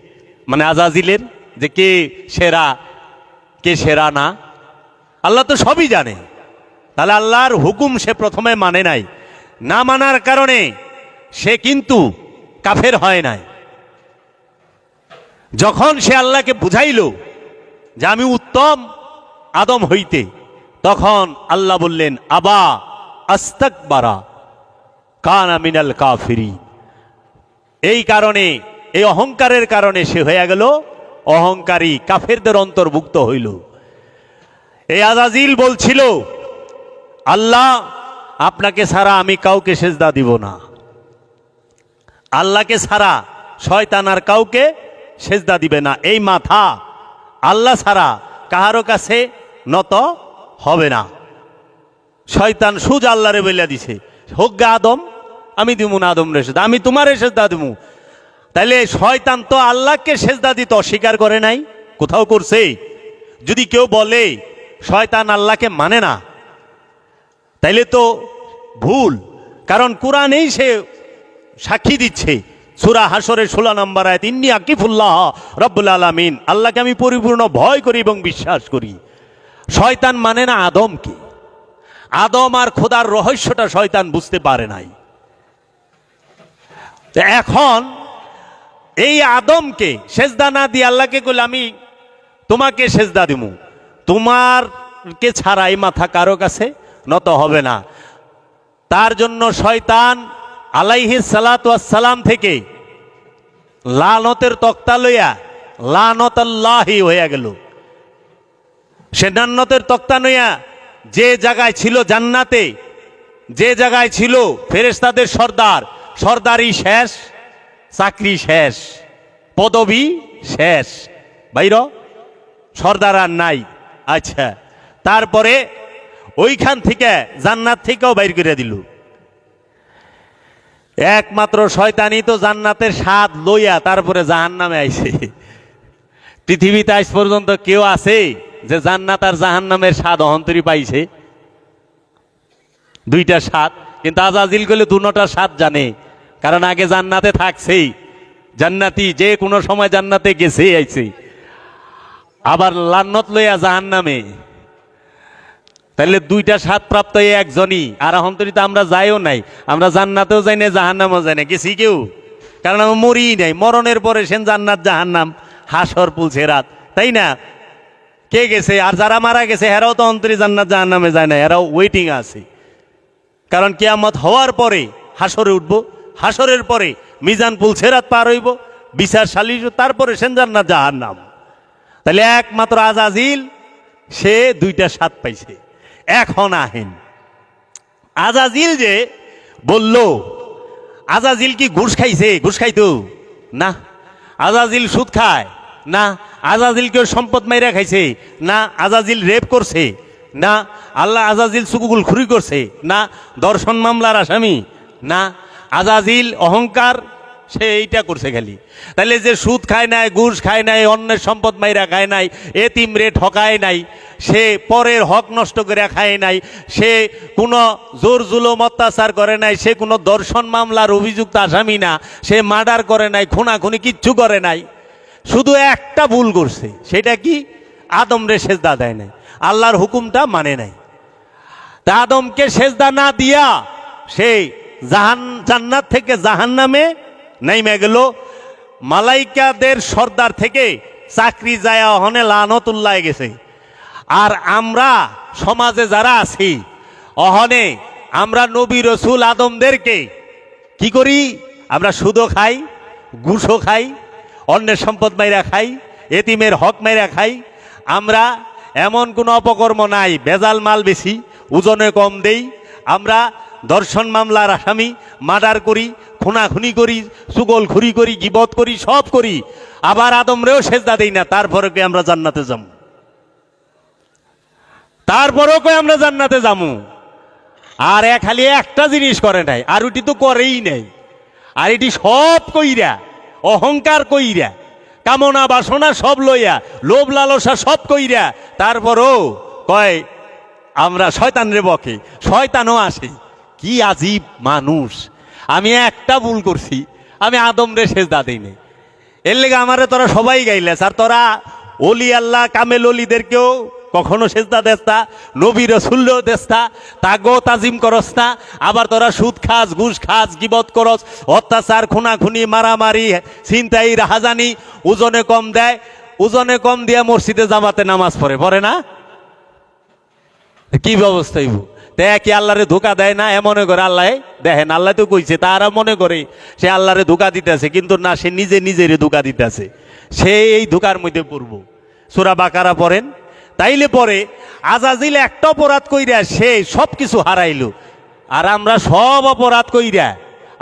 মানে আজাজিলের যে কে সেরা কে সেরা না? আল্লাহ তো সবই জানে। তাহলে আল্লাহর হুকুম সে প্রথমে মানে নাই, না মানার কারণে সে কিন্তু কাফের হয় নাই। যখন সে আল্লাহকে বুঝাইল যে আমি উত্তম আদম হইতে, তখন আল্লাহ বললেন আবা আস্তাকবারা কানা মিনাল কাফিরিন। এই কারণে, এই অহংকারের কারণে সে হয়ে গেল অহংকারী, কাফেরদের অন্তর্ভুক্ত হইল। এই আজাজিল বলছিল আল্লাহ আপনাকে ছাড়া আমি কাউকে সেজদা দিব না। আল্লাহকে ছাড়া শয়তান আর কাউকে সেজদা দিবে না। এই মাথা আল্লাহ ছাড়া কাহারো কাছে নত হবে না। শয়তান সুজ আল্লাহরে বলে দিছে হোক গে আদম, আমি দিব না আদম রে সেজদা, আমি তোমারে সেজদা দিব। তাইলে শয়তান তো আল্লাহকে সেজদা দিতে অস্বীকার করে নাই, কোথাও করছে? যদি কেউ বলে শয়তান আল্লাহকে মানে না, তাইলে তো ভুল। কারণ কোরআনেই সে সাক্ষী দিচ্ছে, সূরা হাশরের 16 নম্বর আয়াত, ইন্নী আকিফুল্লাহ রব্বুল আলামিন, আল্লাহকে আমি পরিপূর্ণ ভয় করি এবং বিশ্বাস করি। শয়তান মানে না আদমকে। আদম আর খোদার রহস্যটা শয়তান বুঝতে পারে নাই। এখন এই আদমকে সেজদা না দিয়ে আল্লাহকে কইলে আমি তোমাকে সেজদা দিব, তোমারকে ছাড়া এই মাথা কারো কাছে নত হবে না। তার জন্য শয়তান আলাইহিস সালাতু ওয়াস সালাম থেকে লানতের তক্তা লইয়া লানতাল্লাহি হয়ে গেল। সে জান্নাতের তক্তা লইয়া যে জায়গায় ছিল জান্নাতে, যে জায়গায় ছিল ফেরেশতাদের সর্দার, সর্দারি শেষ, চাকরি শেষ, পদবি শেষ, বাইর সর্দার আর নাই। আচ্ছা, তারপরে ওইখান থেকে জান্নাত থেকেও বাইর করে দিল। একমাত্র শয়তানি তো জান্নাতের স্বাদ লইয়া তারপরে জাহান্নামে আইছে। পৃথিবীতে আজ পর্যন্ত কেউ আছে যে জান্নাত আর জাহান্নামের স্বাদ অহন্তরী পাইছে? দুইটা স্বাদ, কিন্তু আজাজিল গেলে দুটার স্বাদ জানে, কারণ আগে জান্নাতে থাকছেই। জান্নাতি যে কোনো সময় জান্নাতে গেছে আইছে, আবার লান্নত লইয়া জাহান্নামে। তাহলে দুইটা স্বাদ প্রাপ্ত একজনই। আর অহন্তরী তো আমরা যাইও নাই, আমরা জান্নাতেও যাই না জাহান্নামেও যাই না, গেছি কেউ? কারণ আমরা মরি নাই, মরণের পরে সেন জান্নাত জাহান্নাম হাসর পুলসেরাত, তাই না? কে গেছে? আর যারা মারা গেছে এরাও তো অন্তরী জান্নাত জাহান্নামে যায় না, এরাও ওয়েটিং আছে। কারণ কিয়ামত হওয়ার পরে হাসরে উঠবো, হাসরের পরে মিজান পুলসেরাত পার হইব, বিচার সালিশ, তারপরে সেন জান্নাত জাহান্নাম। তাহলে একমাত্র আজাজিল সে দুইটা স্বাদ পাইছে। এখন আহেন আজাজিল যে বলল, আজাজিল কি ঘুষ খাইছে? ঘুষ খাইতো না। আজাজিল সুদ খায় না। আজাজিল কেউ সম্পদ মাইরা খাইছে না। আজাজিল রেপ করছে না। আল্লাহ আজাজিল সুকুগুল খুরি করছে না। দর্শন মামলার আসামি না। আজাজিল অহংকার, সে এইটা করছে খালি। তাহলে যে সুদ খায় নাই, ঘুষ খায় নাই, অন্যের সম্পদ মাইরা খায় নাই, এতিম রে ঠকায় নাই, সে পরের হক নষ্ট করে খায় নাই, সে কোনো জোর জুলুম অত্যাচার করে নাই, সে কোনো দর্শন মামলার অভিযুক্ত আসামি না, সে মার্ডার করে নাই, খুনাখুনি কিচ্ছু করে নাই। শুধু একটা ভুল করছে, সেটা কি? আদম রে সেজদা দেয় নাই, আল্লাহর হুকুমটা মানে নাই। তা আদমকে সেজদা না দিয়া সে জান্নাত থেকে জাহান্নামে নাইমে গেল। মালাইকাদের সর্দার থেকে চাকরি যায় অহনে লানতুল্লাহ গেছে। আর আমরা সমাজে যারা আছি অহনে আমরা নবী রসুল আদমদেরকে কি করি? আমরা সুদও খাই, ঘুষও খাই, অন্যের সম্পদ মাইরা খাই, এতিমের হক মাইরা খাই। আমরা এমন কোনো অপকর্ম নাই, ভেজাল মাল বেশি, ওজনে কম দেই, আমরা দর্শন মামলার আসামি, মার্ডার করি, খুনাখুনি করি, চুগলখুরি করি, গীবত করি, সব করি। আবার আদমরেও সেজদা দেই না, তারপরে কে আমরা জান্নাতে যাবো? তারপরেও কে আমরা জান্নাতে যাবো? আর খালি একটা জিনিস করে নাই, আর ওটি তো করেই নাই। আর এটি সব কইরা, অহংকার কইরা, কামনা বাসনা সব লইয়া, লোভ লালসা সব কইরা, তারপরও কয় আমরা শয়তান রে বকে, শয়তানও আসে। কি আজীব মানুষ। আমি একটা ভুল করছি, আমি আদম রে সেজদা দেই নাই, এর লেগে আমারে তোরা সবাই গাইলেস। আর তোরা অলি আল্লাহ কামেল অলিদেরকেও কখনো সেজদা দেস না, নবী রসুলও দেস না, তাগো তাজিম করস না। আবার তোরা সুদ খাস, ঘুষ খাস, গিবত করস, অত্যাচার, খুনাখুনি, মারামারি, ছিনতাই, রাহাজানি। ওজনে কম দেয়, ওজনে কম দিয়ে মসজিদে জামাতে নামাজ পড়ে না? কি ব্যবস্থা হইব? কি আল্লাহরে ধোকা দেয় না? মনে করে আল্লাহ দেখেন, আল্লাহ তো কইছে, তারা মনে করে সে আল্লাহরে ধোকা দিতেছে, কিন্তু না, সে নিজে নিজেরে ধোকা দিতেছে। সে এই ধোকার মধ্যে পড়ব। সূরা বাকারা পড়েন, তাইলে পরে আজাজিল একটা অপরাধ কইরা সে সব কিছু হারাইলো। আর আমরা সব অপরাধ কইরা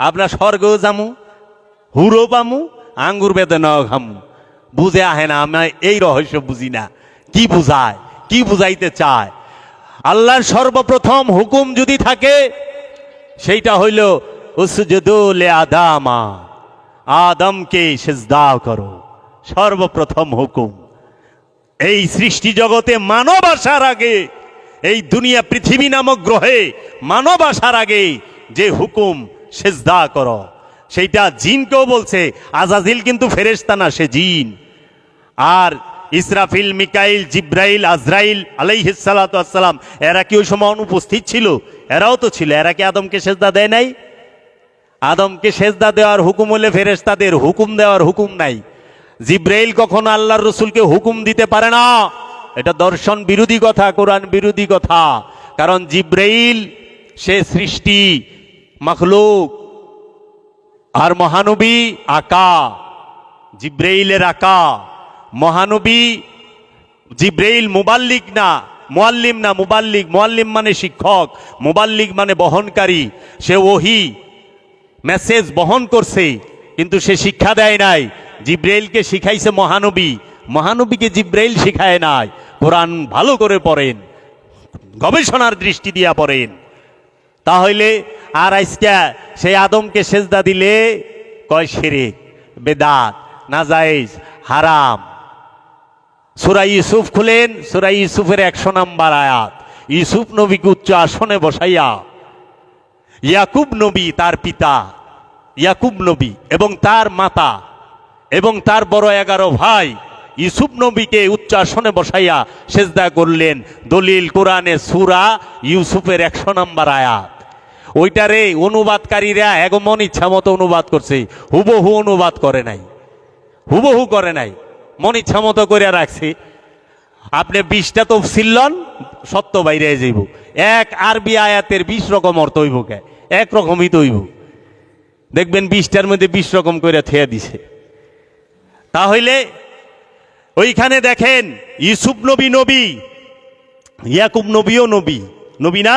আমরা স্বর্গও যামু, হুরো পামু, আঙ্গুর বেদনাও খামু। বুঝে আহে না, আমরা এই রহস্য বুঝি না। কি বুঝায়, কি বুঝাইতে চায়? আল্লাহর সর্বপ্রথম হুকুম যদি থাকে সেইটা হইল উসজুদু লি আদামা, আদমকে সিজদা করো। সর্বপ্রথম হুকুম। এই সৃষ্টি জগতে মানব আসার আগে, এই দুনিয়া পৃথিবী নামক গ্রহে মানব আসার আগে যে হুকুম সিজদা করো, সেইটা জিনকেও বলছে। আজাজিল কিন্তু ফেরেশতা না, সে জিন। আর ইসরাফিল, মিকাইল, জিব্রাইল, আজরাইল আলাইহিস সালাতু ওয়াস সালাম, এরা কি ওই সময় অনুপস্থিত ছিল? এরাও তো ছিল। এরা কি আদমকে সেজদা দেয় নাই? আদমকে সেজদা দেওয়ার হুকুম হলে ফেরেশতাদের, হুকুম দেওয়ার হুকুম নাই। জিব্রাইল কখনো আল্লাহর রসুলকে হুকুম দিতে পারে না। এটা দর্শন বিরোধী কথা, কোরআন বিরোধী কথা। কারণ জিব্রাইল সে সৃষ্টি, মাখলুক। আর মহানবী আকা, জিব্রাইলের আকা। মহানবী জিব্রাইল মুবাল্লিগ না, মুআল্লিম না, মুবাল্লিগ। মুআল্লিম মানে শিক্ষক, মুবাল্লিগ মানে বহনকারী। সে ওহী মেসেজ বহন করছে, কিন্তু সে শিক্ষা দেয় নাই। জিব্রাইলকে শিখাইছে মহানবী, মহানবীকে জিব্রাইল শিখায় নাই। কোরআন ভালো করে পড়েন, গবেষণার দৃষ্টি দিয়া পড়েন। তাহলে আর আজকে সেই আদমকে সেজদা দিলে কয় শিরক, বেদাত, নাজায়েজ, হারাম। সূরা ইউসুফ খুলেন, সূরা ইউসুফের 100 নম্বর আয়াত। ইউসুফ নবীকে উচ্চ আসনে বসাইয়া ইয়াকুব নবী, তার পিতা ইয়াকুব নবী এবং তার মাতা এবং তার বড় 11 ভাই ইউসুফ নবীকে উচ্চ আসনে বসাইয়া সেজদা করলেন। দলিল কোরআনে সূরা ইউসুফের 100 নম্বর আয়াত। ওইটারে অনুবাদকারীরা এগমন ইচ্ছা মতো অনুবাদ করছে, হুবহু অনুবাদ করে নাই, হুবহু করে নাই, মন ইচ্ছা মতো করে রাখছে। আপনি 20টা তফসিল লন, সত্য বাইরে যাইব। এক আরবি আয়াতের 20 রকম অর্থ হইব, কে এক রকমই তো হইব। দেখবেন 20টার মধ্যে 20 রকম করে থেয়া দিছে। তাহলে ওইখানে দেখেন ইউসুফ নবী নবী, ইয়াকুব নবীও নবী, নবী না?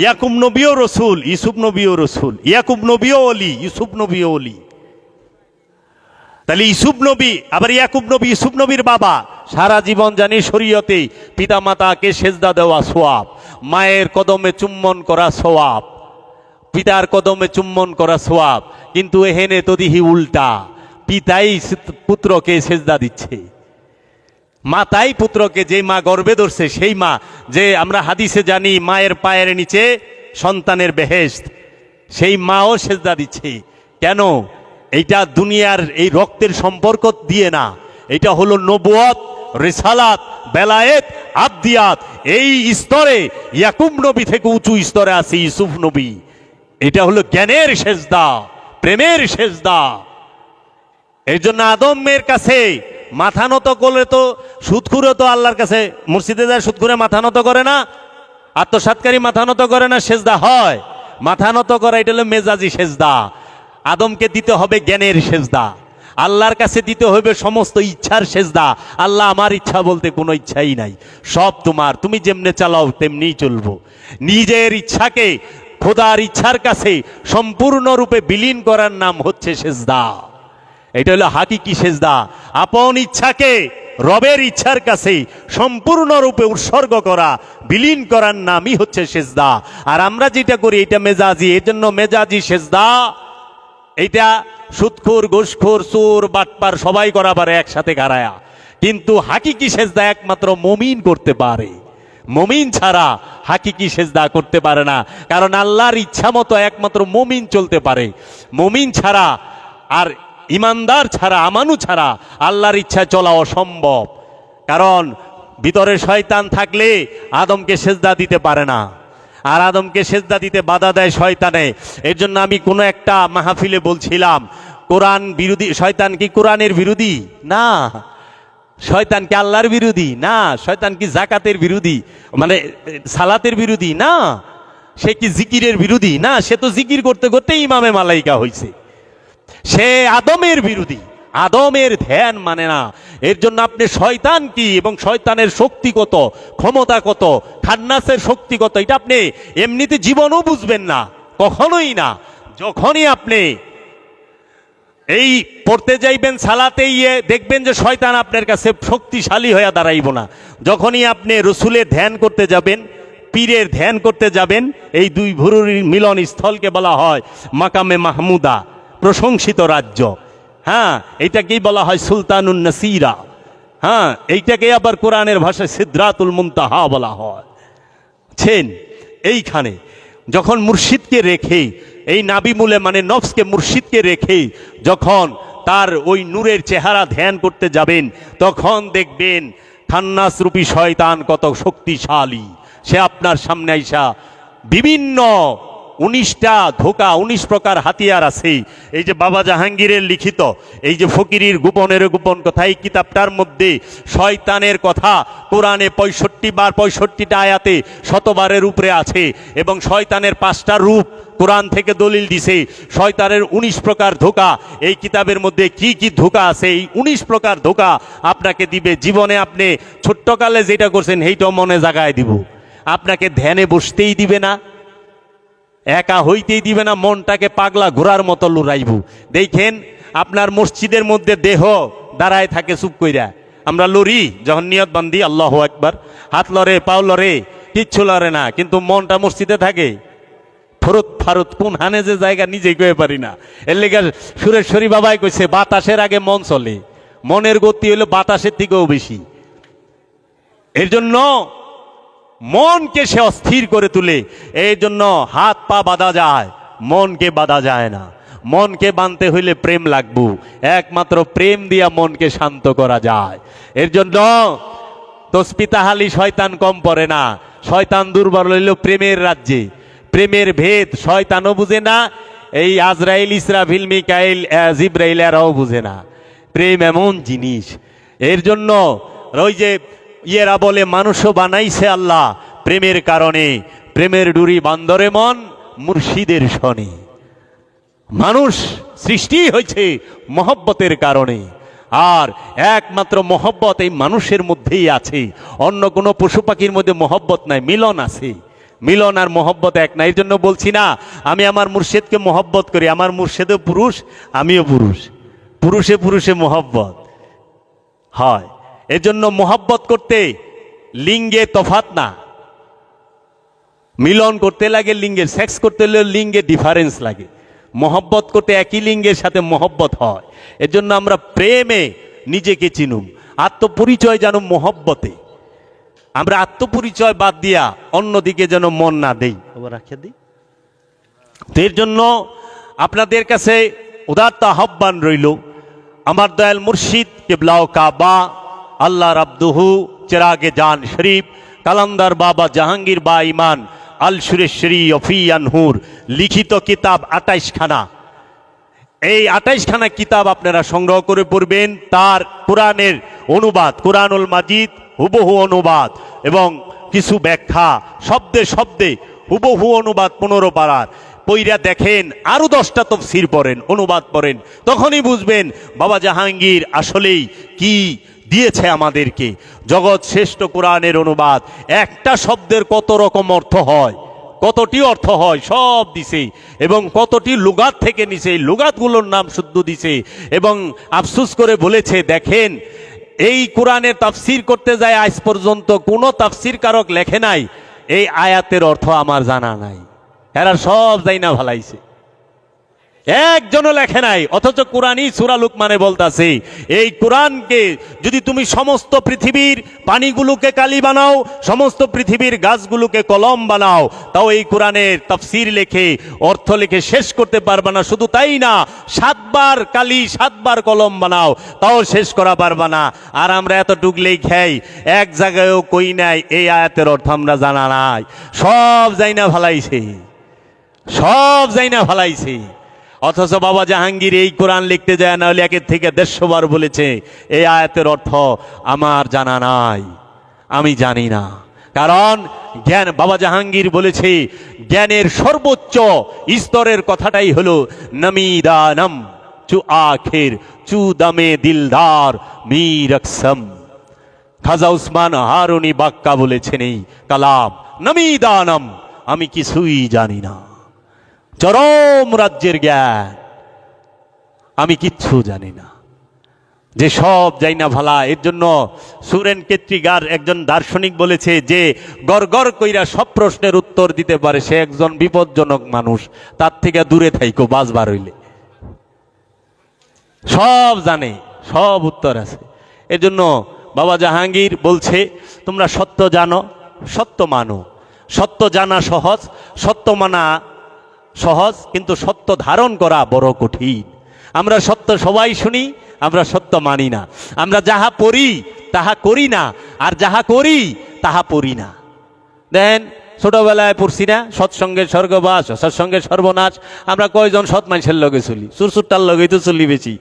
ইয়াকুব নবীও রসুল, ইউসুফ নবীও রসুল। ইয়াকুব নবীও অলি, ইউসুফ নবীও অলি। তাহলে ইউসুফ নবী, আবার ইয়াকুব নবী, ইউসুফ নবীর বাবা। সারা জীবন জানি শরীয়তে পিতা মাতাকে সেজদা দেওয়া সওয়াব, মায়ের কদমে চুম্বন করা সওয়াব, পিতার কদমে চুম্বন করা সওয়াব। কিন্তু এহেনে তদিহি উল্টা, পিতাই পুত্রকে সেজদা দিচ্ছে, মাতাই পুত্রকে। যে মা গর্ভে ধরছে সেই মা, যে আমরা হাদিসে জানি মায়ের পায়ের নিচে সন্তানের বেহেশত, সেই মাও সেজদা দিচ্ছে। কেন? এইটা দুনিয়ার এই রক্তের সম্পর্ক দিয়ে না, এটা হলো নবুয়ত, রিসালাত, বেলায়েত, আবদিয়াত। এই স্তরে ইয়াকুব নবী থেকে উঁচু স্তরে আছে ইউসুফ নবী। এটা হলো জ্ঞানের সেজদা, প্রেমের সেজদা। এই জন্য আদমের কাছে মাথা নত করলে তো, সুদখুরও তো আল্লাহর কাছে মসজিদে যায়, সুদখুরে মাথা নত করে না, আত্মসাৎকারী মাথা নত করে না, সেজদা হয়। মাথা নত করা এটা হলো মেজাজি সেজদা। আদমকে দিতে হবে জ্ঞানের সেজদা, আল্লাহর কাছে দিতে হবে সমস্ত ইচ্ছার সেজদা। আল্লাহ আমার ইচ্ছা বলতে কোনো ইচ্ছাই নাই, সব তোমার, তুমি যেমনে চালাও তেমনিই চলবো। নিজের ইচ্ছাকে খোদার ইচ্ছার কাছে সম্পূর্ণরূপে বিলীন করার নাম হচ্ছে সেজদা। এটা হলো হাকিকি সেজদা। আপন ইচ্ছাকে রবের ইচ্ছার কাছে সম্পূর্ণরূপে উৎসর্গ করা, বিলীন করার নামই হচ্ছে সেজদা। আর আমরা যেটা করি এটা মেজাজি, এর জন্য মেজাজি সেজদা। এইটা সুদখোর, ঘুষখোর, চোর, বাটপার সবাই করা পারে একসাথে গাড়ায়া, কিন্তু হাকিকি সেজদা একমাত্র মুমিন করতে পারে। মুমিন ছাড়া হাকিকি সেজদা করতে পারে না, কারণ আল্লাহর ইচ্ছা মতো একমাত্র মুমিন চলতে পারে। মুমিন ছাড়া আর ইমানদার ছাড়া, আমানু ছাড়া আল্লাহর ইচ্ছা চলা অসম্ভব। কারণ ভিতরে শয়তান থাকলে আদমকে সেজদা দিতে পারে না, আর আদমকে সেজদা দিতে বাধা দেয় শয়তানে। এর জন্য আমি কোনো একটা মাহফিলে বলছিলাম, কোরআন বিরোধী শয়তান কি কোরআনের বিরোধী? না। শয়তান কি আল্লাহর বিরোধী? না। শয়তান কি জাকাতের বিরোধী, মানে সালাতের বিরোধী? না। সে কি জিকিরের বিরোধী? না। সে তো জিকির করতে করতে ইমামে মালাইকা হয়েছে। সে আদমের বিরোধী, আদমের ধ্যান মানে না। এর জন্য আপনি শয়তান কি এবং শয়তানের শক্তি কত, ক্ষমতা কত, খান্নাসের শক্তি কত, এটা আপনি এমনিতে জীবনও বুঝবেন না, কখনোই না। যখনই আপনি এই পড়তে যাইবেন সালাতে, দেখবেন যে শয়তান আপনার কাছে শক্তিশালী হয়ে দাঁড়াইব না। যখনই আপনি রসুলের ধ্যান করতে যাবেন, পীরের ধ্যান করতে যাবেন, এই দুই ভুরুর মিলন স্থলকে বলা হয় মাকামে মাহমুদা, প্রশংসিত রাজ্য। হ্যাঁ, এইটাকেই বলা হয় সুলতানুন নাসিরা। হ্যাঁ, এইটাকে আবার কোরআনের ভাষায় সিদরাতুল মুনতাহা বলা হয়। এইখানে যখন মুর্শিদকে রেখে, এই নাবিমুলে মানে নফসকে মুর্শিদকে রেখে যখন তার ওই নূরের চেহারা ধ্যান করতে যাবেন, তখন দেখবেন খান্নাস রূপী শয়তান কত শক্তিশালী। সে আপনার সামনে আইসা বিভিন্ন 19টা ধোকা, 19 প্রকার হাতিয়ার আছে। এই যে বাবা জাহাঙ্গীরের লিখিত এই যে ফকিরির গোপনের গোপন কথা, এই কিতাবটার মধ্যে শয়তানের কথা কোরআনে 65 বার 65টা আয়াতে 100 বারের উপরে আছে, এবং শয়তানের 5টা রূপ কোরআন থেকে দলিল দিছে। শয়তানের 19 প্রকার ধোকা এই কিতাবের মধ্যে কি কি ধোকা আছে, এই 19 প্রকার ধোকা আপনাকে দিবে। জীবনে আপনি ছোট্টকালে যেটা করছেন সেইটাও মনে জাগায় দিব। আপনাকে ধ্যানে বসতেই দিবে না, একা হইতেই দিবে না, মনটাকে পাগলা ঘোড়ার মতো লুড়াইব। দেখেন আপনার মসজিদের মধ্যে দেহ দাঁড়ায় থাকে চুপ কইরা, আমরা লড়ি যখন নিয়ত বান্ধি আল্লাহু আকবার, হাত লড়ে, পাও লড়ে, কিচ্ছু লড়ে না, কিন্তু মনটা মসজিদে থাকে। ফরত ফারত কোন হানে যে জায়গা নিজেই কয়ে পারি না। এর লেগে সুরেশ্বরী বাবাই কইছে বাতাসের আগে মন চলে, মনের গতি হলো বাতাসের থেকেও বেশি। এর জন্য মনকে সে অস্থির করে তুলে। এই জন্য হাত পা বাঁধা যায়, মনকে বাঁধা যায় না। মনকে বাঁধতে হইলে প্রেম লাগবো, একমাত্র প্রেম দিয়া মনকে শান্ত করা যায়। এর জন্য তসবিহ তাহালি শয়তান কম পড়ে না। শয়তান দুর্বল হইল প্রেমের রাজ্যে, প্রেমের ভেদ শয়তানও বুঝে না, এই আজরাইল, ইসরাফিল, মিকাইল, জিব্রাইল এরাও বুঝে না। প্রেম এমন জিনিস। এর জন্য ওই যে ইয়েরা বলে মানুষও বানাইছে আল্লাহ প্রেমের কারণে, প্রেমের ডুরি বান্দরে মন মুর্শিদের শনে। মানুষ সৃষ্টি হয়েছে মহব্বতের কারণে, আর একমাত্র মহব্বত এই মানুষের মধ্যেই আছে। অন্য কোনো পশু পাখির মধ্যে মহব্বত নাই, মিলন আছে। মিলন আর মহব্বত এক না। এই জন্য বলছি না আমি আমার মুর্শিদকে মহব্বত করি, আমার মুর্শিদও পুরুষ, আমিও পুরুষ, পুরুষে পুরুষে মহব্বত হয়। এর জন্য মহব্বত করতে লিঙ্গে তফাত না, মিলন করতে লাগে লিঙ্গের, সেক্স করতে হলে লিঙ্গে ডিফারেন্স লাগে। মহব্বত করতে একই লিঙ্গের সাথে মহব্বত হয়। এর জন্য আমরা প্রেমে নিজেকে চিনুম, আত্মপরিচয় জানুম মহব্বতে। আমরা আত্মপরিচয় বাদ দিয়া অন্যদিকে যেন মন না দেই, রাখে দিই। এর জন্য আপনাদের কাছে উদাত্ত আহ্বান রইল, আমার দয়াল মুর্শিদ কিবলাও কাবা আল্লাহ রাব্দুহু চেরাগে জান শরীফ কালান্দার বাবা জাহাঙ্গীর বা ইমান আল সুরেশ্বরী অফিয়ানহুর লিখিত কিতাব 28 খানা। এই 28 খানা কিতাব আপনারা সংগ্রহ করে পড়বেন। তার কোরআনের অনুবাদ, কোরআনুল মাজিদ হুবহু অনুবাদ এবং কিছু ব্যাখ্যা, শব্দে শব্দে হুবহু অনুবাদ 15 পারার পইরা দেখেন, আরো 10টা তাফসীর পড়েন, অনুবাদ পড়েন, তখনই বুঝবেন বাবা জাহাঙ্গীর আসলেই কি দিয়েছে আমাদেরকে। জগৎ শ্রেষ্ঠ কোরআনের অনুবাদ, একটা শব্দের কত রকম অর্থ হয়, কতটি অর্থ হয় সব দিছে, এবং কতটি লুগাত থেকে নিছে, এই লুগাতগুলোর নাম শুদ্ধ দিছে। এবং আফসোস করে বলেছে, দেখেন এই কোরআনের তাফসীর করতে যায় আজ পর্যন্ত কোনো তাফসীর কারক লেখে নাই এই আয়াতের অর্থ আমার জানা নাই, এরা সব যাই না ভালাইছে। একজনও লেখে নাই, অথচ কোরআনই সূরা লুকমানে বলতাছে এই কোরআনকে যদি তুমি সমস্ত পৃথিবীর পানিগুলোকে কালি বানাও, সমস্ত পৃথিবীর গাছগুলোকে কলম বানাও, তাও এই কোরআনের তাফসীর লিখে অর্থ লিখে শেষ করতে পারবে না। শুধু তাই না, 7 বার কালি 7 বার কলম বানাও, তাও শেষ করা পারবে না। আর আমরা এত ডুগলেই খাই, এক জায়গায়ও কই নাই এই আয়াতের অর্থ আমরা জানা নাই। সব যাইনা ফালাইছে, সব যাইনা ফালাইছে। অথচ বাবা জাহাঙ্গীর এই কোরআন লিখতে যায় না হলে 1 থেকে 150 বার বলেছে এই আয়াতের অর্থ আমার জানা নাই, আমি জানি না। কারণ জ্ঞান, বাবা জাহাঙ্গীর বলেছে জ্ঞানের সর্বোচ্চ স্তরের কথাটাই হলো নমিদানম চু আখের চু দামে দিলদার মীর আকসম। খাজা উসমান হারুনি বাক্কা বলেছেন এই কালাম, নমিদানম, আমি কিছুই জানি না, চরম রাজ্যের জ্ঞান, আমি কিচ্ছু জানি না, যে সব যাই না ভালা। এর জন্য সুরেন কেত্রিগার একজন দার্শনিক বলেছে যে গড় কইরা সব প্রশ্নের উত্তর দিতে পারে সে একজন বিপজ্জনক মানুষ, তার থেকে দূরে থাইকো বাজবার হইলে। সব জানে, সব উত্তর আছে। এর জন্য বাবা জাহাঙ্গীর বলছে তোমরা সত্য জানো, সত্য মানো। সত্য জানা সহজ, সত্য মানা সহজ, কিন্তু সত্য ধারণ করা বড় কঠিন। আমরা সত্য সবাই শুনি, আমরা সত্য মানি না। আমরা যাহা পড়ি তাহা করি না, আর যাহা করি তাহা পড়ি না। দেন ছোটবেলায় পড়ছি না সৎসঙ্গে স্বর্গবাস, সৎসঙ্গে সর্বনাশ। আমরা কয়জন সৎ মানুষের লগে চলি? সুরসুরটার লগেই তো চলি বেশি।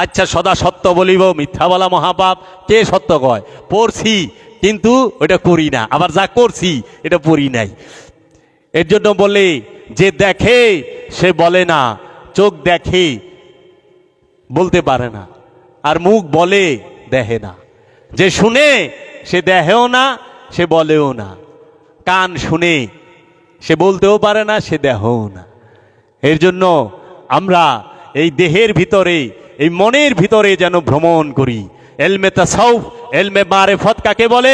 আচ্ছা, সদা সত্য বলিব, মিথ্যা বলা মহাপাপ, কে সত্য কয়? পড়ছি কিন্তু ওইটা করি না, আবার যা করছি এটা পড়ি নাই। এর জন্য বলে যে দেখে সে বলে না, চোখ দেখে বলতে পারে না, আর মুখ বলে দেখে না। যে শুনে সে দেখেও না, সে বলেও না। কান শুনে সে বলতেও পারে না, সে দেখেও না। এর জন্য আমরা এই দেহের ভিতরে, এই মনের ভিতরে যেন ভ্রমণ করি। এলমে তাসাউফ, এলমে মারেফত কাকে বলে?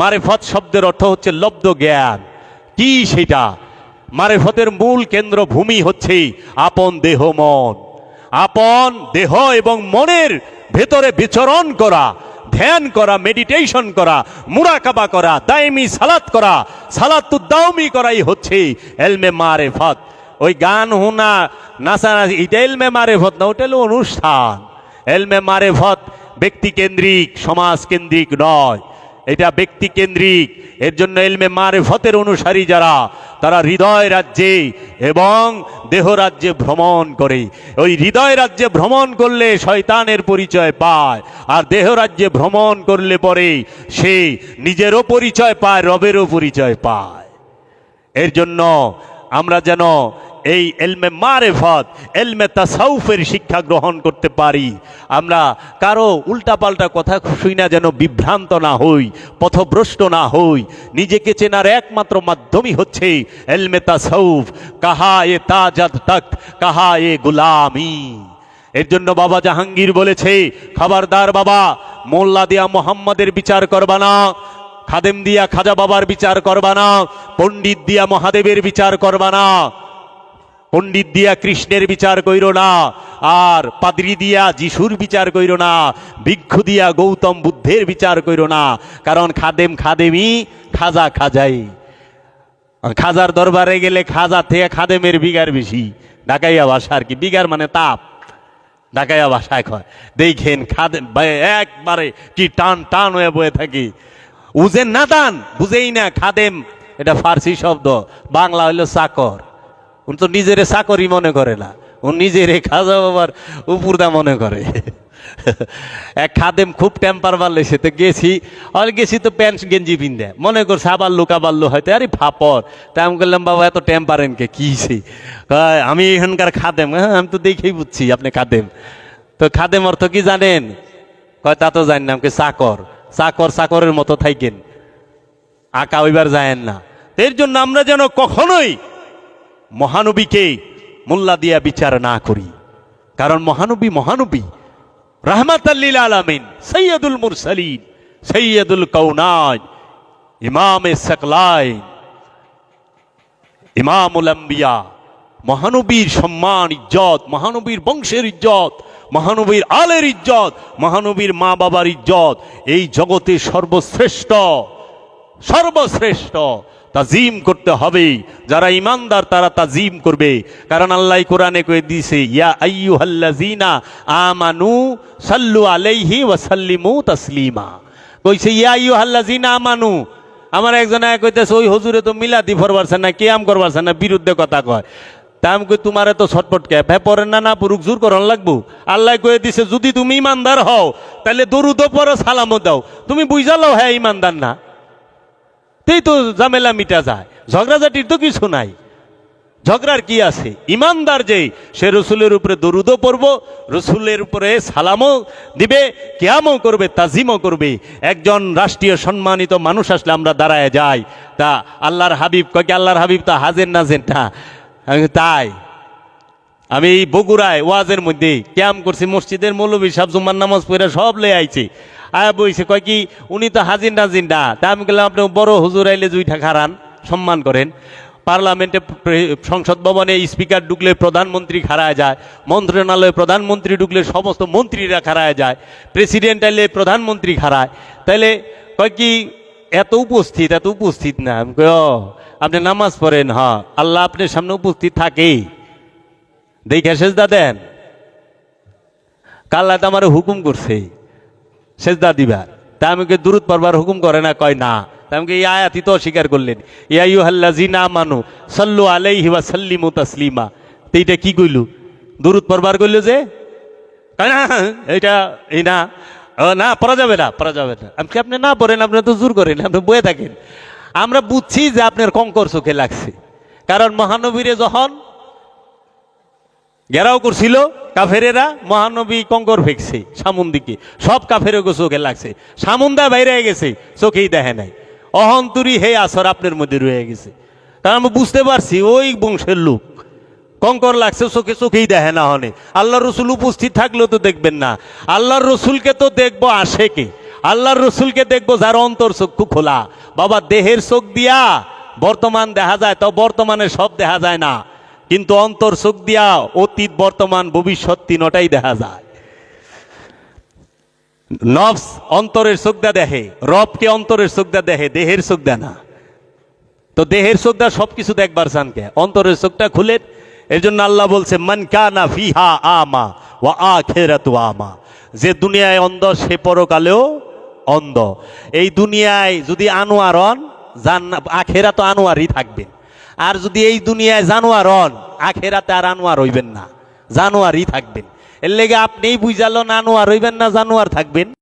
মারেফত শব্দের অর্থ হচ্ছে লব্ধ জ্ঞান। কি সেটা? মারেফতের মূল কেন্দ্র ভূমি হচ্ছে আপন দেহ মন। আপন দেহ এবং মনের ভেতরে বিচরণ করা, ধ্যান করা, মেডিটেশন করা, মুরাকাবা করা, দাইমি সালাত করা, সালাতুদ দাওমি করাই হচ্ছে এলমে মারেফত। ওই গান হোনা, নাচানাচি, এটা এলমে মারেফত না, ওটা হলো অনুষ্ঠান। এলমে মারেফত ব্যক্তি কেন্দ্রিক, সমাজ কেন্দ্রিক নয়, এটা ব্যক্তি কেন্দ্রিক। এর জন্য এলমে মারেফতের অনুসারী যারা, তারা হৃদয় রাজ্যে এবং দেহ রাজ্যে ভ্রমণ করে। ওই হৃদয় রাজ্যে ভ্রমণ করলে শয়তানের পরিচয় পায়, আর দেহ রাজ্যে ভ্রমণ করলে পরে সে নিজেরও পরিচয় পায়, রবেরও পরিচয় পায়। এর জন্য আমরা যেন এই এলমে মারেফত, এলমে তাসাউফের শিক্ষা গ্রহণ করতে পারি। আমরা কারো উল্টাপাল্টা কথা শুই না, যেন বিভ্রান্ত না হই, পথভ্রষ্ট না হই। নিজেকে চেনার একমাত্র মাধ্যমই হচ্ছে এলমে তাসাউফ। কাহা এ তাজাদ তক, কাহা এ গুলামি। এর জন্য বাবা জাহাঙ্গীর বলেছে, খবরদার বাবা, মোল্লা দিয়া মোহাম্মদের বিচার করবা না, খাদেম দিয়া খাজা বাবার বিচার করবা না, পণ্ডিত দিয়া মহাদেবের বিচার করবা না, পণ্ডিত দিয়া কৃষ্ণের বিচার কইরো না, আর পাদ্রী দিয়া যিশুর বিচার কইরো না, ভিক্ষু দিয়া গৌতম বুদ্ধের বিচার কইরো না। কারণ খাদেম খাদেমি, খাজা খাজাই। খাজার দরবারে গেলে খাজা থেকে খাদেমের বিগার বেশি। ঢাকাইয়া ভাষা আর কি, বিগার মানে তাপ, ঢাকাইয়া ভাষায় কয়। দেখেন খাদেম একবারে কি টান টান হয়ে বয়ে থাকি, উজেন না টান, বুঝেই না। খাদেম এটা ফার্সি শব্দ, বাংলা হইল চাকর। উনি তো নিজেরে চাকরি মনে করে না, ও নিজেরে খাজা বাবার উপরদা মনে করে। এক খাদেম খুব টেম্পার বাড়লে, সে তো গেছি তো প্যান্ট গেঞ্জি পিন্দে, মনে করছে আবার লুকা বাড়লো হয়তো, আরে ফাপর। তাই আমি বললাম, বাবা এত টেম্পারেনকে কিছে? আমি এখানকার খাদেম। হ্যাঁ, আমি তো দেখেই বুঝছি আপনি খাদেম। তো খাদেম অর্থ কি জানেন? কয় তা তো জানি না, আমাকে চাকর। চাকর চাকরের মতো থাকেন, আঁকা ওইবার যায়েন না। এর জন্য আমরা যেন কখনোই মহানবীকে মোল্লা দিয়া বিচার না করি। কারণ মহানবী মহানবী, রাহমাতাল লিল আলামিন, সৈয়দুল মুরসালিন, সৈয়দুল কাউনাইন, ইমামে সাকলাইন, ইমামুল আম্বিয়া, মহানবীর সম্মান ইজ্জত, মহানবীর বংশের ইজ্জত, মহানবীর আলের ইজ্জত, মহানবীর মা বাবার ইজ্জত এই জগতে সর্বশ্রেষ্ঠ, সর্বশ্রেষ্ঠ। তাজিম করতে হবে, যারা ইমানদার তারা তাজিম করবে। কারণ আল্লাহ কোরআনে কয়ে দিয়েছে, ইয়া আইয়ুহাল্লাযীনা আমানু সাল্লু আলাইহি ওয়া সাল্লিমু তাসলিমা। কইছে ইয়া আইয়ুহাল্লাযীনা আমানু। আমার একজন কইতেছে ওই হুজুরে তো মিলাদি ফরবারছেন না, কিয়াম করবারছেন না, বিরুদ্ধে কথা কয়। তা আমি কই তোমার তো ছটপট কে ভে পড়েন না, না পুরুষ জোর করন লাগবো। আল্লাহ কয়ে দিছে যদি তুমি ইমানদার হও তাহলে দরুদ পড়ো, সালামও দাও। তুমি বুঝালো হ্যাঁ ইমানদার না, তেই তো ঝামেলা মিটা যায়। ঝগড়াঝাটির তো কিছু নাই, ঝগড়ার কি আছে? ইমানদার যে সে রসুলের উপরে দরুদও পড়ব, রসুলের উপরে সালামও দিবে, কিয়ামও করবে, তাজিমও করবে। একজন রাষ্ট্রীয় সম্মানিত মানুষ আসলে আমরা দাঁড়ায় যাই, তা আল্লাহর হাবিব কয় আল্লাহর হাবিব তা হাজের নাজের না। তাই আমি এই বগুড়ায় ওয়াজের মধ্যে ক্যাম্প করছি, মসজিদের মৌলবী সাহেব জুম্মার নামাজ পড়ে সব লে আইছে, আয়া বইছে কয় কি উনি তো হাজির নাজির না। তা আমি বললাম আপনি বড় হুজুর আইলে দুইটা খারান সম্মান করেন। পার্লামেন্টে সংসদ ভবনে স্পিকার ঢুকলে প্রধানমন্ত্রী খাড়ায় যায়, মন্ত্রণালয়ে প্রধানমন্ত্রী ঢুকলে সমস্ত মন্ত্রীরা খাড়ায় যায়, প্রেসিডেন্ট আইলে প্রধানমন্ত্রী খাড়ায়। তাইলে কয় কি এত উপস্থিত, এত উপস্থিত না। আমি কই ও আপনি নামাজ পড়েন, হ্যাঁ আল্লাহ আপনার সামনে উপস্থিত থাকেই, দেখে সেজদা দেন। কাল্লা তো আমার হুকুম করছে সেজদা দিবার, তা আমি দূরত পড়বার হুকুম করে না, কয় না। আমাকে এই আয়াতই তো অস্বীকার করলেন, ইয়া আইয়ুহাল্লাযীনা আমানু সাল্লু আলাইহি ওয়া সাল্লিমু তাসলিমা। তো এইটা কি কইল? দূরত পড়বার কইল যে, কয় না এইটা এই না, না পড়া যাবে না, পড়া যাবে না। আমি কি আপনি না পড়েন, আপনি তো জোর করেন, আপনি বয়ে থাকেন। আমরা বুঝছি যে আপনার কঙ্কর চোখে লাগছে, কারণ মহানবীরে যখন ঘেরাও করছিল কাফেরেরা, মহানবী কঙ্কর ফেকছে সামুন দিকে, সব কাফেরে চোখে লাগছে, সামুন্দা বাইরে গেছে, চোখেই দেখে নাই। অহন্তরী হে আসর আপনার মধ্যে রয়ে গেছে, কারণ আমি বুঝতে পারছি ওই বংশের লোক, কঙ্কর লাগছে চোখে, চোখেই দেখে না। হনে আল্লাহ রসুল উপস্থিত থাকলেও তো দেখবেন না। আল্লাহর রসুলকে তো দেখবো আশেকে, আল্লাহর রসুলকে দেখবো যার অন্তর চক্ষু খোলা। বাবা দেহের চোখ দিয়া বর্তমান দেখা যায়, তো বর্তমানে সব দেখা যায় না, কিন্তু অন্তর চোখ দিয়া অতীত বর্তমান ভবিষ্যৎ তিনটাই দেখা যায়। নফস অন্তরের চোখ দা দেখে, রবকে অন্তরের চোখ দা দেখে, দেহের চোখ দেয় না। তো দেহের চোখ দা সবকিছু দেখবার চান কে? অন্তরের চোখটা খুলে। এর জন্য আল্লাহ বলছে মান কানা ফিহা আমা ওয়া আখিরাতু আমা, যে দুনিয়ায় অন্ধ সে পরকালেও অন্ধ। এই দুনিয়ায় যদি আনোয়ার হন, আখেরাতে আনোয়ারই থাকবেন। আর যদি এই দুনিয়ায় জানোয়ার হন, আখেরাতে আর আনোয়ার হইবেন না, জানোয়ারই থাকবেন। এর লেগে আপনিই বুঝালো না আনোয়ার হইবেন না জানোয়ার থাকবেন।